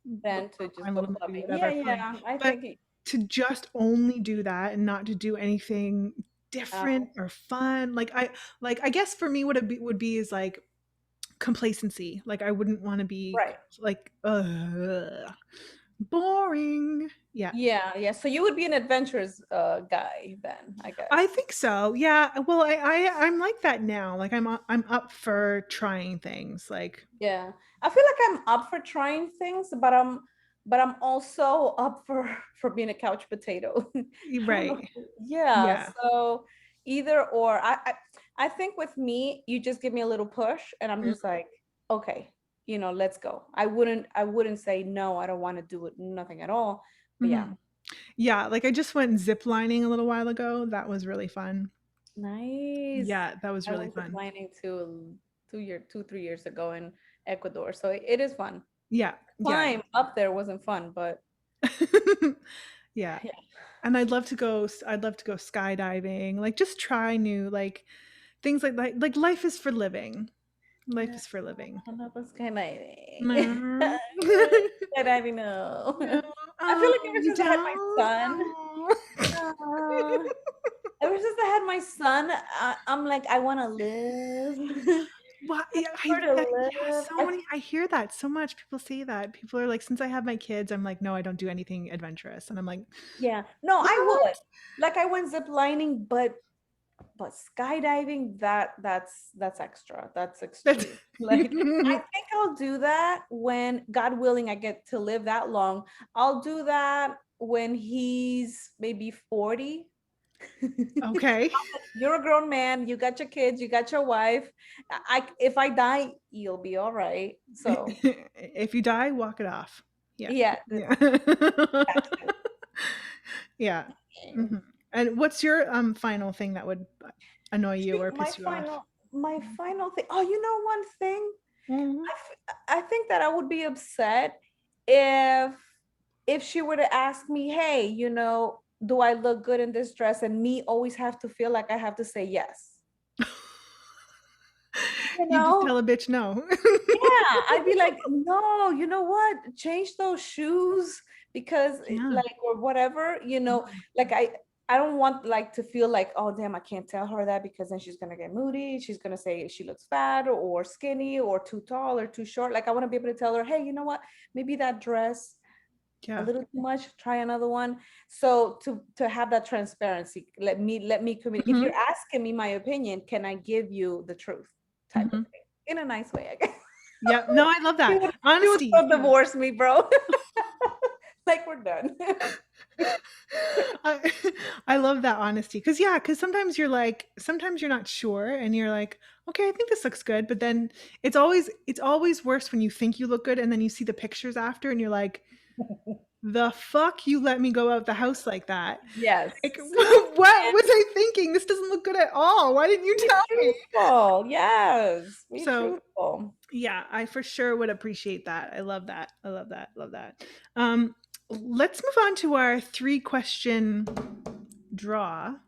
Then to my just go little movie, clubbing. Yeah, whatever, fine. yeah. I But think it, to just only do that and not to do anything uh, different or fun, like I guess for me, what it would be is like complacency. Like I wouldn't want to be right. like boring. Yeah. Yeah, yeah. So you would be an adventurous guy then, I I guess. think so. Yeah. Well, I'm like that now. Like I'm up for trying things. Like Yeah. I feel like I'm up for trying things, but I'm also up for being a couch potato. I don't know. right. Yeah. Yeah. So either or. I think with me, you just give me a little push and I'm Mm, just like, okay, let's go. I wouldn't say no, I don't want to do it, nothing at all. But yeah. mhm. Yeah, like I just went zip lining a little while ago. That was really fun. Nice. Yeah, that was I really went fun. ziplining to 2, 3 years ago in Ecuador, so it is fun. Yeah. Yeah. Climb up there wasn't fun, but Yeah. yeah, And I'd love to go skydiving. Like just try new like things like life is for living. Life yeah, is for living. I love skydiving. No. Skydiving, no. No. I feel like Oh, ever you since I had my don't? son, Oh. uh, ever since I had my son, I'm like, I want to live. Well, I yeah, prefer to yeah, live. so many I hear that so much. People say that. People are like, "Since I have my kids, I'm like, no, I don't do anything adventurous." And I'm like, Yeah, no, I would. "What?" Like I went zip lining, but skydiving, that's extra, that's That's extreme. Like I think I'll do that when, God willing, I get to live that long. I'll do that when he's maybe 40. okay. You're a grown man, you got your kids, you got your wife. If I die, you'll be all right. So If you die, walk it off. Yeah. yeah, Yeah. Yeah. Mhm. And what's your final thing that would annoy you shoot, or piss you off? my final thing. Oh, one thing, Mhm. I think that I would be upset if she were to ask me, hey, do I look good in this dress? And me always have to feel like I have to say yes. You You just know? tell a bitch no. Yeah, I'd be like, no, you know what? Change those shoes because Yeah. like or whatever, Mhm. like I don't want like to feel like, oh damn, I can't tell her that because then she's gonna get moody. She's gonna say she looks fat or skinny or too tall or too short. Like I want to be able to tell her, hey, you know what? Maybe that dress a Yeah. little too much, try another one. So to have that transparency, let me communicate. If Mhm. you're asking me my opinion, can I give you the truth, type of Mhm. thing, in a nice way, I guess. Yeah. No, I love He that. would he would Honesty. so divorce me, bro. Like we're done. I I love that honesty. Cause yeah, cause sometimes you're like, sometimes you're not sure and you're like, okay, I think this looks good. But then it's always worse when you think you look good and then you see the pictures after and you're like, the fuck you let me go out the house like that. Yes. Like, what was I thinking? This doesn't look good at all. Why didn't you Be tell me? truthful. Yes. Be So truthful. yeah, I for sure would appreciate that. I love that. I love that. Love that. Let's move on to our 3 question draw. You,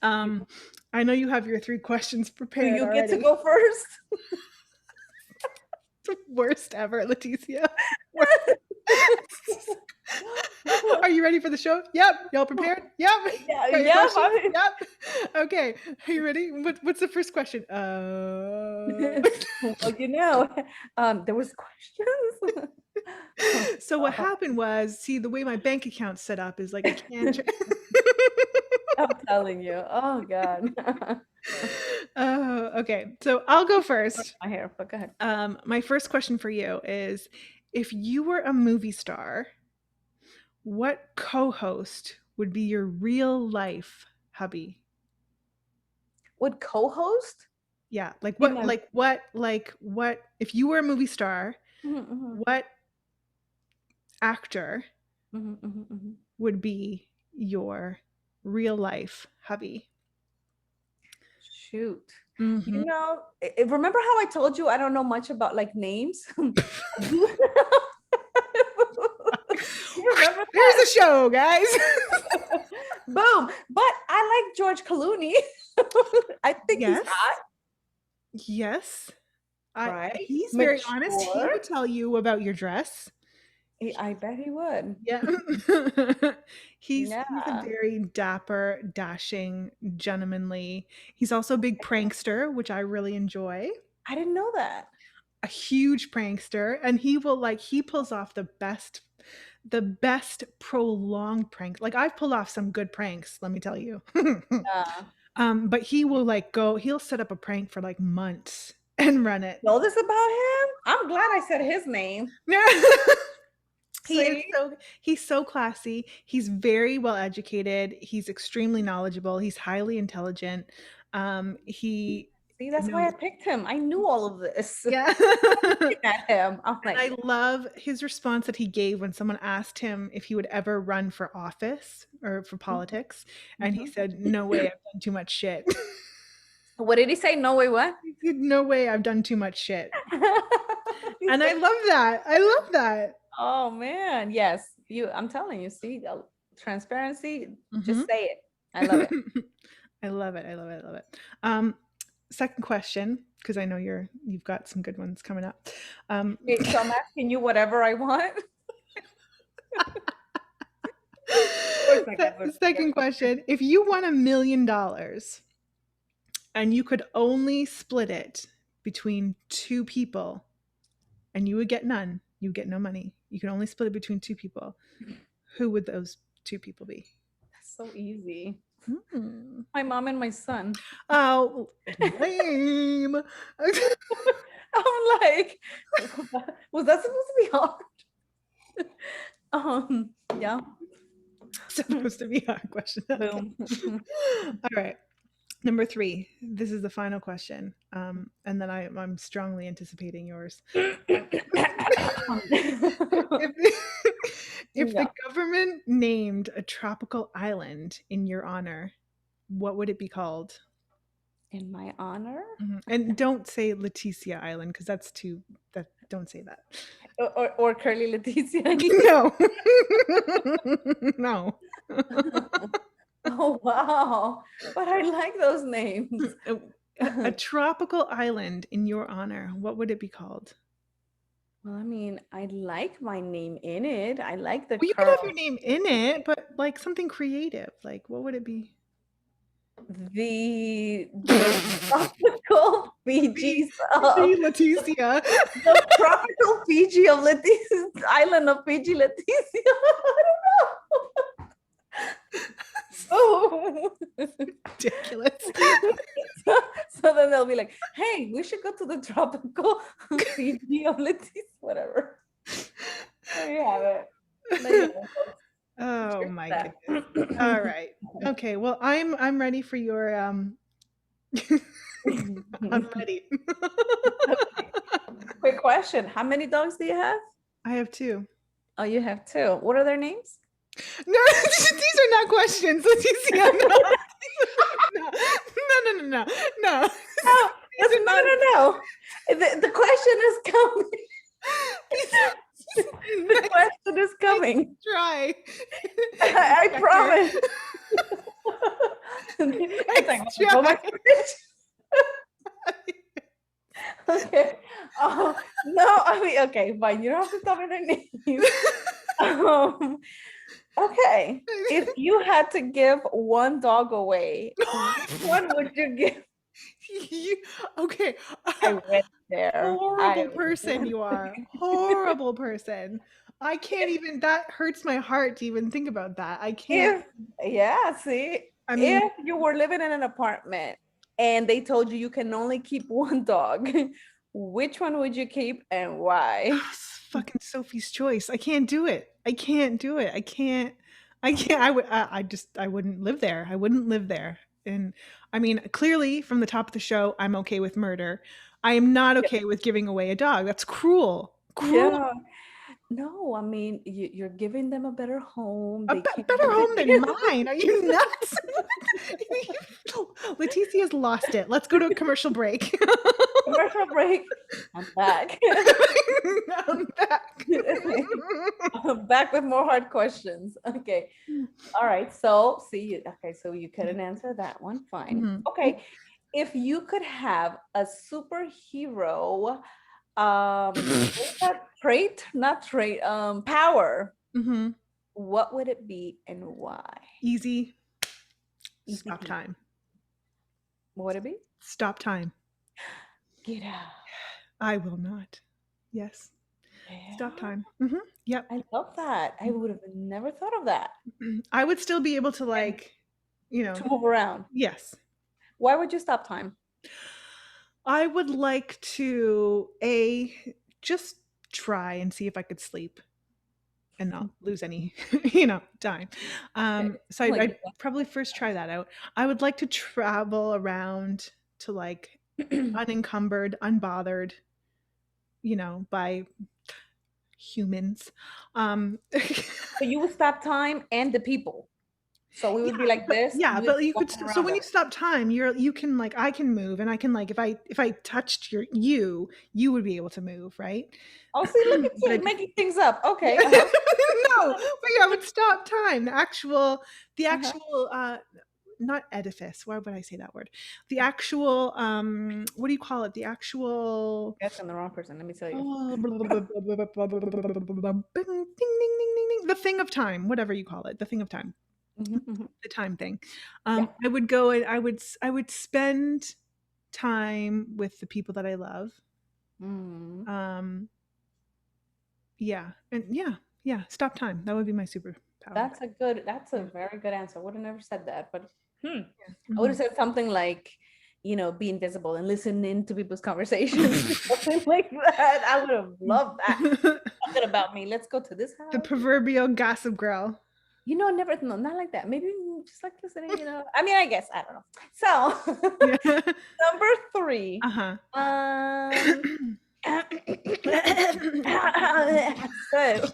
Um, I know you have your 3 questions do prepared you get to already. go first? Worst ever, Leticia. Worst. Are you ready for the show? Yep. Y'all prepared? Yep. Yeah, Got your yeah. questions? Yep. Okay. Are you ready? What's the first question? Well, there was questions. So what happened was, see, the way my bank account's set up is like I can't. I'm telling you. Oh God. Oh, okay. So I'll go first. My hair, but go ahead. My first question for you is, if you were a movie star, what co-host would be your real life hubby? Would co-host Yeah, be my what if you were a movie star, mhm, mhm, what actor mhm, mhm, mhm. would be your real life hubby? Shoot. Mhm. Remember how I told you I don't know much about like names? You remember There's that? a show, guys. Boom. But I like George Clooney. I think he's Yes. hot, Yes. right? He's very honest. He Mature. would tell you about your dress. I bet he would. Yeah. He's a Yeah. very dapper, dashing, gentlemanly. He's also a big prankster, which I really enjoy. I didn't know that. A huge prankster, and he pulls off the best prolonged prank. Like I've pulled off some good pranks, let me tell you. Yeah. But he'll set up a prank for like months and run it. Know this about him? I'm glad I said his name. He is See? he's so classy. He's very well educated. He's extremely knowledgeable. He's highly intelligent. He See, that's why I knows picked him. I knew all of this. yeah. Looking at him, I'm And like, I love his response that he gave when someone asked him if he would ever run for office or for politics, and he mhm. said, "No way, I've done too much shit." What did he say? No way, what? He said, "No way, I've done too much shit." He And I said, love that. I love that. oh man, yes. I'm telling you, see, transparency, just Mhm. say it. I love it. I love it. I love it. I love it. Second question, because I know you've got some good ones coming up. Okay, so I'm asking you whatever I want. Of course I got it. Second question: if you won $1 million and you could only split it between two people, and you would get none, you would get no money. You could only split it between two people. Who would those two people be? That's so easy. Hmm. My mom and my son. Oh, lame. I'm like, was that supposed to be hard? Yeah. Supposed to be our question. Okay. Boom. All right. Number three. This is the final question. And then I'm strongly anticipating yours. If, if the Yeah. government named a tropical island in your honor, what would it be called? In my honor? And don't say Leticia Island because that's too that don't say that. Or Curly Leticia. No. No. Oh wow. But I like those names. A tropical island in your honor, what would it be called? Well, I mean, I like my name in it. I like the Well, you could have your curl. name in it, but like something creative. Like what would it be? The tropical Fiji's See, Leticia. the tropical Fiji of Leticia, island of Fiji, Leticia. I don't know. Oh. Ridiculous. So then they'll be like, hey, we should go to the tropical Fiji of Leticia, whatever. There you have it. There you go. Oh Cheers my to goodness. All right. Okay. Well, I'm ready for your I'm that. ready. Okay. Quick question. How many dogs do you have? I have two. Oh, you have two. What are their names? No, these are not questions. Leticia, no. No, no, no, no, no. No, These are no, not. no, no. The question is coming. The Nice, question is nice coming. try. I Inspector. promise. It's like, Nice oh my try. goodness. Okay. Oh no, I mean, okay, fine. You don't have to tell me their names. Um, okay. If you had to give one dog away, which one would you give? Okay. I went there. I Horrible person went you are. there. Horrible person. I can't even, that hurts my heart to even think about that. I can't. If yeah, see, I mean, if you were living in an apartment and they told you you can only keep one dog, which one would you keep and why? fucking Sophie's Choice. I can't do it. I can't do it. I can't. I wouldn't live there. I wouldn't live there. And I mean, clearly from the top of the show, I'm okay with murder. I am not okay with giving away a dog. That's cruel. Cruel. Yeah. No, I mean, you're giving them a better home. A They can't better be home than mine. Are you nuts? Leticia's lost it. Let's go to a commercial break. commercial break. I'm back. I'm back. I'm back with more hard questions. Okay. All right. So see, okay, so you couldn't answer that one. Fine. Mhm. Okay. If you could have a superhero, what's that trait? Not trait, power, Mhm. what would it be and why? Easy. Easy Stop peasy. time. What would it be? Stop time. Get out. I will not. Yes. Stop Yeah. time. Yep. I love that. I would have never thought of that. I would still be able to And like, you to know, move around. yes. Why would you stop time? I would like to a just try and see if I could sleep and not lose any, time. Okay. So I'd, Like, I'd probably first try that out. I would like to travel around to like unencumbered, unbothered, by humans. so you would stop time and the people. So we Yeah, would be like but this, yeah, and we'd but be you could walking so around when you them. stop time, you can like I can move and I can like if I touched you would be able to move, right? Oh, see, look at But you I'd making things up. yeah. Okay. Uh-huh. No, but yeah, I would stop time. The Uh-huh. actual not edifice. Why would I say that word? The actual what do you call it? The actual That's on the wrong person. Let me tell you. oh, ding, ding, ding, ding, ding. The thing of time, whatever you call it, the thing of time. Mhm, mhm. The time thing. Yeah. I would go and I would spend time with the people that I love. Mm. Um, yeah, and yeah, stop time. That would be my superpower. That's a Yeah. very good answer. Would have never said that, but Yeah. I would have Mhm. said something like, be invisible and listen in to people's conversations, something like that. I would have loved that. Talking about me. Let's go to this The house. proverbial gossip girl. Never, no, not like that. Maybe just like listening. I mean, I guess, I don't know. So, Yeah. number three. Uh-huh. Um, so,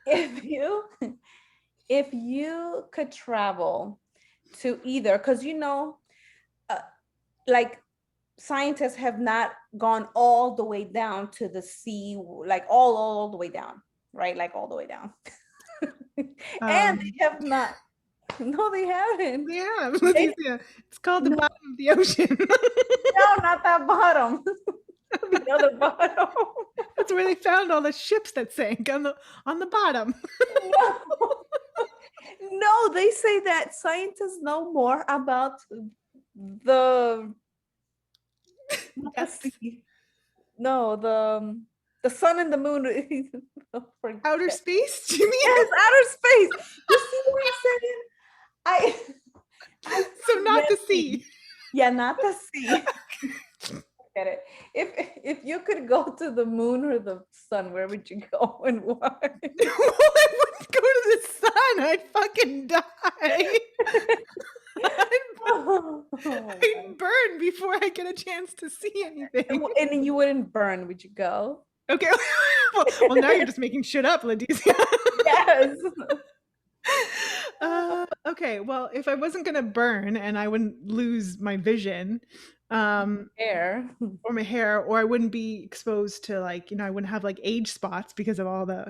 if you if you could travel to either, because uh, like scientists have not gone all the way down to the sea, like all the way down, right? Like all the way down. And Um, they have not. No, they haven't. yeah, They Leticia. It's called the no, bottom of the ocean. no, not that bottom. The other bottom. That's where they found all the ships that sank on the bottom. No. No, they say that scientists know more about the not the That's the sea. No, the sun and the moon. outer Forget. space, do you mean? Yes, outer space. You see what I'm saying? I I So not the forgetting. sea. Yeah, not the sea. Get it. If you could go to the moon or the sun, where would you go and why? Well, I wouldn't go to the sun. I'd fucking die. I'd, Oh, I'd burn before I get a chance to see anything. and then you wouldn't burn, would you go? Okay. Well, now you're just making shit up, Leticia. Yes. Okay. Well, if I wasn't gonna burn and I wouldn't lose my vision, Air. or my hair, or I wouldn't be exposed to like, I wouldn't have like age spots because of all the,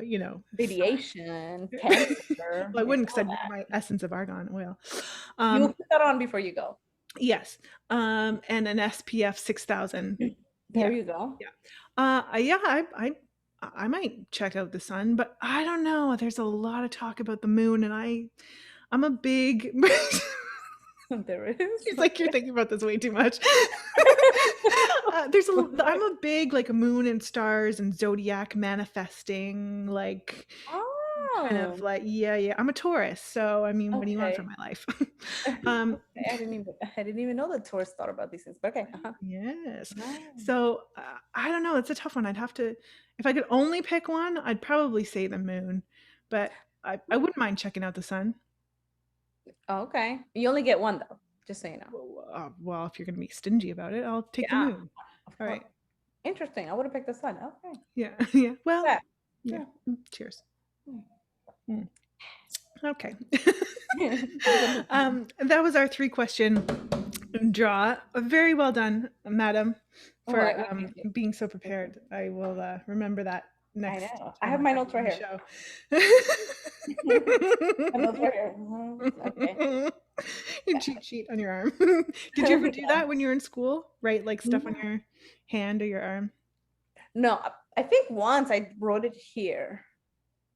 Radiation, well, cancer, I yeah, wouldn't because all I'd that. my essence of argon oil. You Um, put that on before you go. yes. And an SPF 6,000. There Yeah. you go. Yeah. Yeah, I might check out the sun, but I don't know. There's a lot of talk about the moon, and I'm a big. There is. It's like you're thinking about this way too much. I'm a big like moon and stars and zodiac manifesting like kind of Oh, like yeah. I'm a Taurus, so I mean, what do you want from okay. my life? Okay, um, I didn't even know that tourists thought about these things, but okay. Uh-huh. yes. Nice. So I don't know. It's a tough one. I'd have to, if I could only pick one, I'd probably say the moon, but I wouldn't mind checking out the sun. Okay. You only get one though, just so you know. Well, if you're gonna be stingy about it, I'll take the Yeah, moon. of All course. right. Interesting. I would have picked the sun. Okay. Yeah, yeah. Well, That. yeah. Yeah. Cheers. Hmm. Mm. Okay. I'm gonna. That was our three-question draw. Very well done, madam, for Well, thank you. being so Thank you. prepared. I will remember that I next know. I time have I my have notes you on right the here. show. My notes right here. Okay. Your cheat sheet on your arm. Did you ever do Yeah. that when you were in school? Write like stuff on No, your hand or your arm? no, I think once I wrote it here,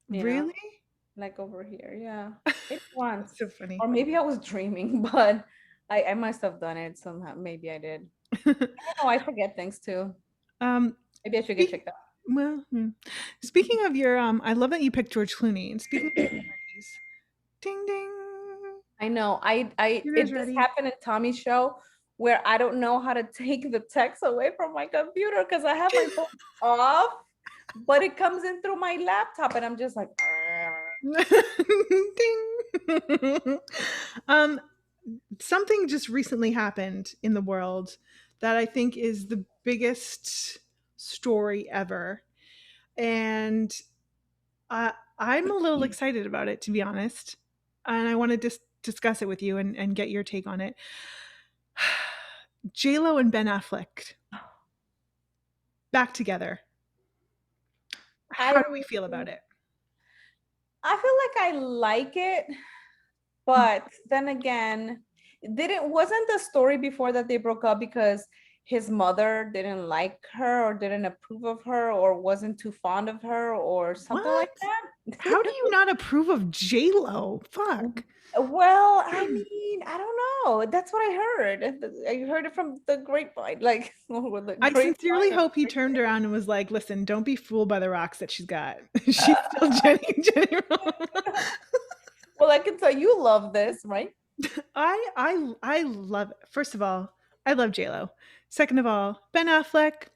you know, Really? like over here. Yeah. Maybe once. That's so funny. Or maybe I was dreaming, but I must have done it somehow. Maybe I did. I don't know. I forget things too. um, Maybe I should get speak, checked out. well, speaking of your, I love that you picked George Clooney. And speaking of celebrities, ding ding, I know. dinner's This ready. happened in Tommy's show where I don't know how to take the text away from my computer because I have my phone off, but it comes in through my laptop and I'm just like, Ding. um, Something just recently happened in the world that I think is the biggest story ever, and I'm a little excited about it, to be honest. And I want to discuss it with you and get your take on it. JLo and Ben Affleck back together. I How do we feel about it? I feel like I like it, but then again, didn't wasn't the story before that they broke up because his mother didn't like her or didn't approve of her or wasn't too fond of her or something like What? How do that? you not approve of JLo? Fuck. Well, I mean, I don't know. That's what I heard. I heard it from the grapevine, like or the I grapevine sincerely or the hope he turned grapevine. around and was like, "Listen, don't be fooled by the rocks that she's got. She's still Jenny Rome." Well, I can tell you love this, right? I love it. First of all, I love JLo. Second of all, Ben Affleck.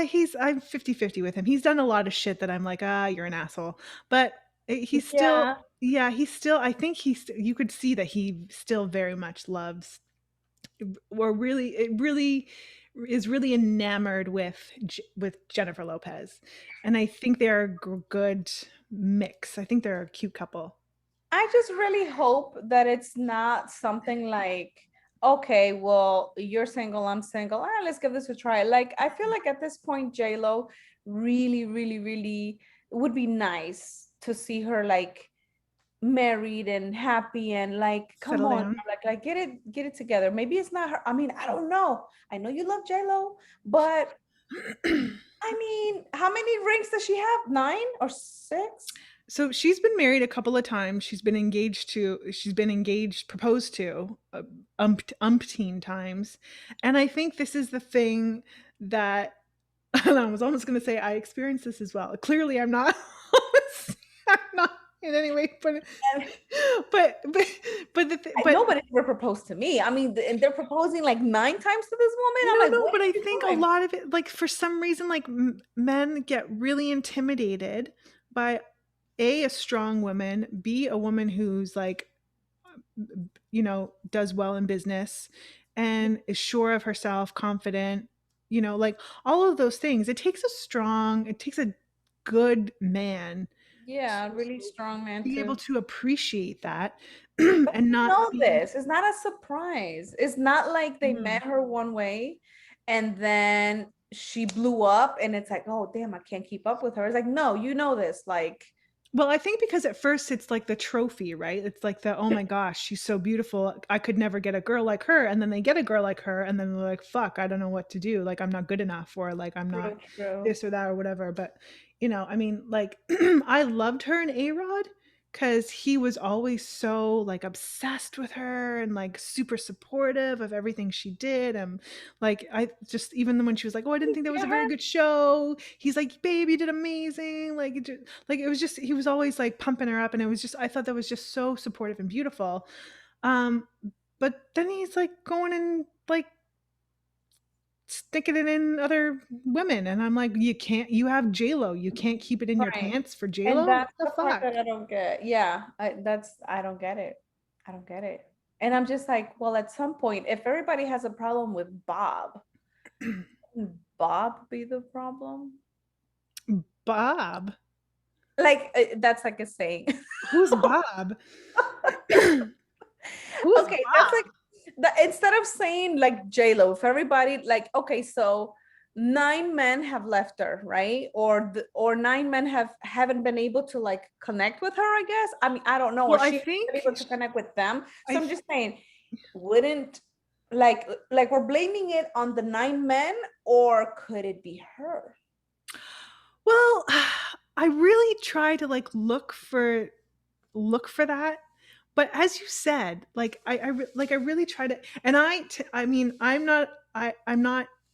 He's I'm 50-50 with him. He's done a lot of shit that I'm like, ah, you're an asshole. But he's still, Yeah. yeah, he's still, I think you could see that he still very much loves, or really, it really is really enamored with with Jennifer Lopez. And I think they're a good mix. I think they're a cute couple. I just really hope that it's not something like, okay, well, you're single, I'm single. All right, let's give this a try. Like, I feel like at this point, JLo really, really, really would be nice to see her like married and happy and like, come Settle on, down. like get it together. Maybe it's not her. I mean, I don't know. I know you love JLo, but I mean, how many rings does she have? 9 or 6? So she's been married a couple of times. She's been engaged, proposed to umpteen times. And I think this is the thing that, and I was almost going to say I experienced this as well. Clearly, I'm not, I'm not in any way, but, but, I but nobody ever proposed to me. I mean, and they're proposing like 9 times to this woman. I'm no, like, no, what but I are you think a doing? lot of it, like for some reason, like men get really intimidated by a strong woman, b a woman who's like, does well in business and is sure of herself, confident, like all of those things. It takes a good man Yeah, to really strong man be able too. to appreciate that But and you not know be. this. It's not a surprise. It's not like they Mhm. met her one way and then she blew up and it's like, oh damn, I can't keep up with her. It's like, no, you know this. Like, Well, I think because at first it's like the trophy, right? It's like the, oh my gosh, she's so beautiful. I could never get a girl like her. And then they get a girl like her, and then they're like, fuck, I don't know what to do. Like, I'm not good enough, or like, I'm not true, true. this or that or whatever. But, I mean, like, I loved her and A Rod because he was always so like obsessed with her and like super supportive of everything she did. And like, I just, even when she was like, oh, I didn't think that was a very Yeah. good show, he's like, babe, you did amazing. Like it was just, he was always like pumping her up, and it was just, I thought that was just so supportive and beautiful. Um, but then he's like going and like sticking it in other women, and I'm like, you have JLo, you can't keep it in your Right. pants for And JLo? What that's the the part that fuck? I don't get. Yeah, I don't get it. I don't get it. And I'm just like, well, at some point, if everybody has a problem with Bob, wouldn't Bob be the problem? Bob? Like that's like a saying. Who's Bob? Who's Okay, that's Bob? like instead of saying like JLo, if everybody like, okay, so nine men have left her, right? Or nine men haven't been able to like connect with her, I guess. I mean, I don't know, or Well, I she hasn't been think able to connect with them. I So I'm just saying, wouldn't like we're blaming it on the nine men, or could it be her? well, I really try to like look for that. But as you said, like like I really try to, and I mean, I'm not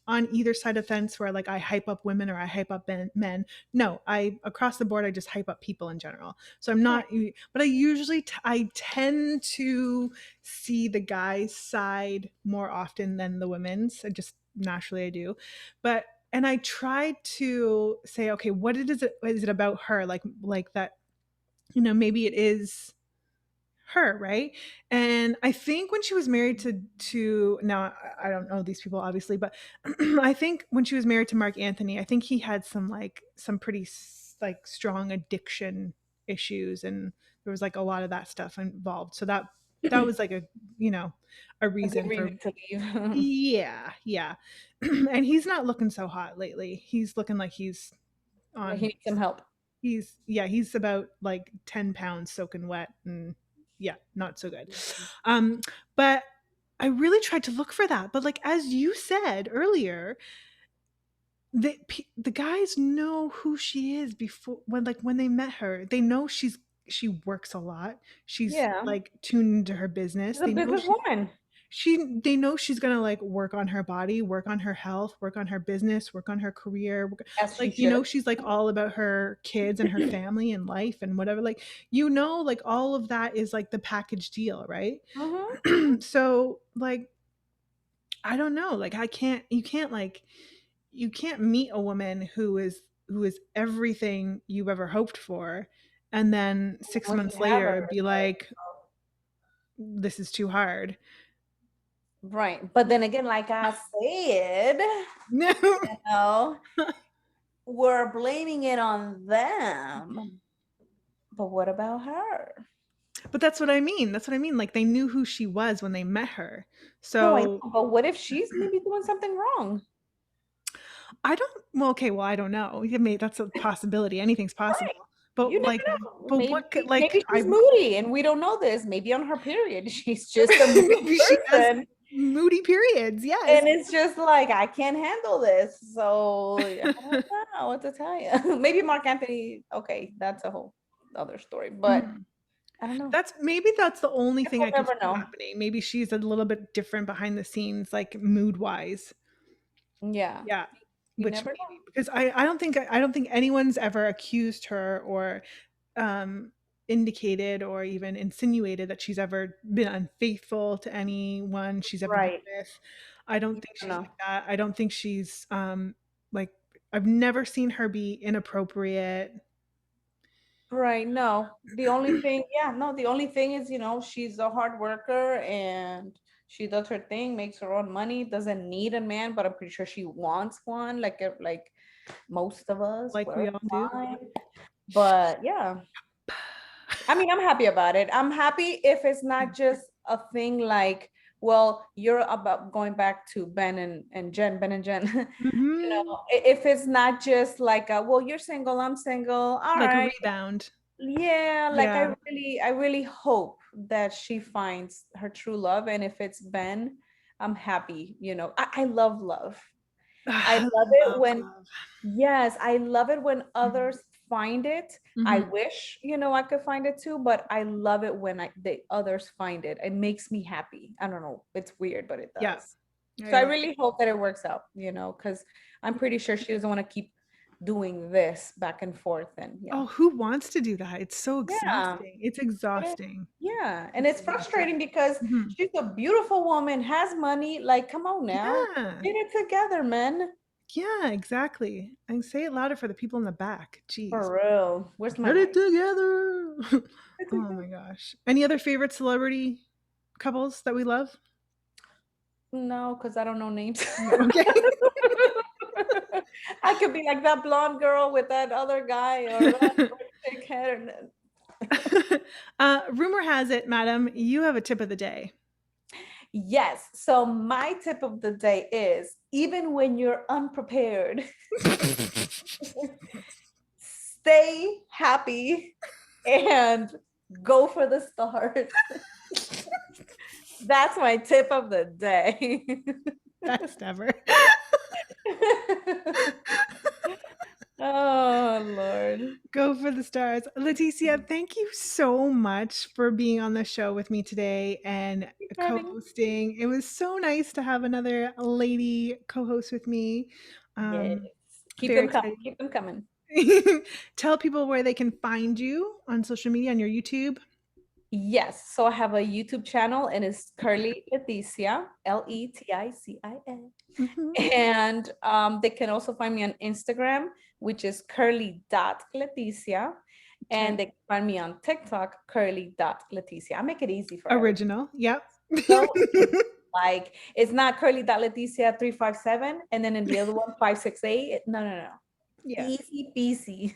on either side of the fence where like I hype up women or I hype up men. No, I across the board I just hype up people in general. So I'm Right. not, but I usually I tend to see the guy's side more often than the women's. I just naturally I do, but and I try to say, okay, what is it about her? Like that, maybe it is her, right? And I think when she was married to now I don't know these people obviously, but I think when she was married to Mark Anthony, I think he had some pretty like strong addiction issues, and there was like a lot of that stuff involved. So that was like you know a A good reason for reason to leave. yeah, yeah. And he's not looking so hot lately. He's looking like he's Yeah, he on needs some help. he's about like 10 pounds soaking wet, and yeah, not so good. But I really tried to look for that, but like as you said earlier, the guys know who she is before, when they met her. They know she works a lot. She's Yeah, like tuned into her business. she's a businesswoman. They know she's gonna like work on her body, work on her health, work on her business, work on her career, As she like should. she's like all about her kids and her family and life and whatever, like like all of that is like the package deal, right? Mhm. So like I don't know, like you can't meet a woman who is everything you've ever hoped for, and then six Once you months have her, later be it's like, like, this is too hard. right. But then again, like I said, No. know, we're blaming it on them. But what about her? But that's what I mean. That's what I mean. Like they knew who she was when they met her. No, I So know. But what if she's maybe doing something wrong? I don't. Well, okay. Well, I don't know. That's a possibility. Anything's Right. possible. You But never like, know. but Maybe what could like maybe she's moody and we don't know this. Maybe on her period, she's just a moody maybe she has person. moody periods. Yes. And it's just like, I can't handle this. So I don't know what to tell you. Maybe Mark Anthony, okay, that's a whole other story. But Mhm. I don't know. That's the only Guess thing we'll I can never see know. happening. Maybe she's a little bit different behind the scenes, like mood wise. Yeah. Yeah. You Which never maybe because I don't think anyone's ever accused her or um, indicated or even insinuated that she's ever been unfaithful to anyone she's know. ever been Right. with. I don't You think never she's know. like that. I don't think she's like I've never seen her be inappropriate. Right. No. The only thing, yeah, no, the only thing is, she's a hard worker and she does her thing, makes her own money, doesn't need a man, but I'm pretty sure she wants one, like most of us. Like we We're all do. fine. But yeah, I mean, I'm happy about it. I'm happy if it's not just a thing like, well, you're about going back to Ben and Jen. Hmm. If it's not just like, well, you're single, I'm single. All Like a right. rebound. Yeah, like Yeah. I really hope that she finds her true love. And if it's Ben, I'm happy. I love love. I I love it love when, love. yes, I love it when Mhm. others find it. I Mhm. wish, I could find it too, but I love it when the others find it. It makes me happy. I don't know. It's weird, but it Yeah. does. I So I love really hope that it works out, because I'm pretty sure she doesn't want to keep doing this back and forth. And yeah. Oh, who wants to do that? It's so Yeah. exhausting. It's It is. exhausting. Yeah. And It's it's exhausting. frustrating because Mhm. she's a beautiful woman, has money. Like, come on now. Yeah. Get it together, man. Yeah, exactly. And say it louder for the people in the back. Jeez. For real. Where's my Get it mic? together. It's Oh okay. my gosh. Any other favorite celebrity couples that we love? No, because I don't know names. No. Okay. I could be like that blonde girl with that other guy or that thick hair. Rumor has it, madam, you have a tip of the day. Yes. So my tip of the day is even when you're unprepared, stay happy and go for the stars. That's my tip of the day. Best ever. Oh, Lord. Go for the stars. Leticia, thank you so much for being on the show with me today and Keep having. co-hosting. It was so nice to have another lady co-host with me. Yes. Keep Very them coming. exciting. Keep them coming. Tell people where they can find you on social media, on your YouTube. Yes. So I have a YouTube channel and it's Curly Leticia, Leticia. Mhm. And they can also find me on Instagram, which is curly.leticia. Okay. And they can find me on TikTok, curly.leticia. I make it easy for everyone. Original. Yep. So easy. Like it's not curly.leticia 357 and then in the other one 568. No, no, no. Yeah. Easy peasy.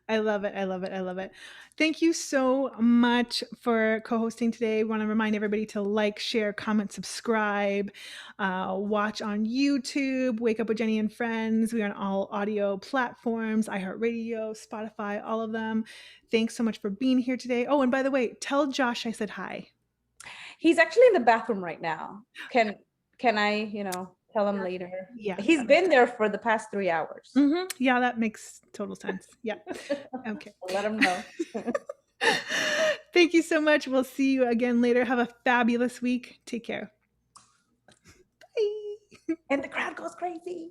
I love it. I love it. I love it. Thank you so much for co hosting today. I want to remind everybody to like, share, comment, subscribe, watch on YouTube, Wake Up with Jenny and Friends. We are on all audio platforms, iHeartRadio, Spotify, all of them. Thanks so much for being here today. Oh, and by the way, tell Josh I said hi. He's actually in the bathroom right now. Can I, tell him later? Yeah. He's been there for the past 3 hours. Yeah, that makes total sense. Yeah. Okay. I'll let him know. Thank you so much. We'll see you again later. Have a fabulous week. Take care. Bye. And the crowd goes crazy.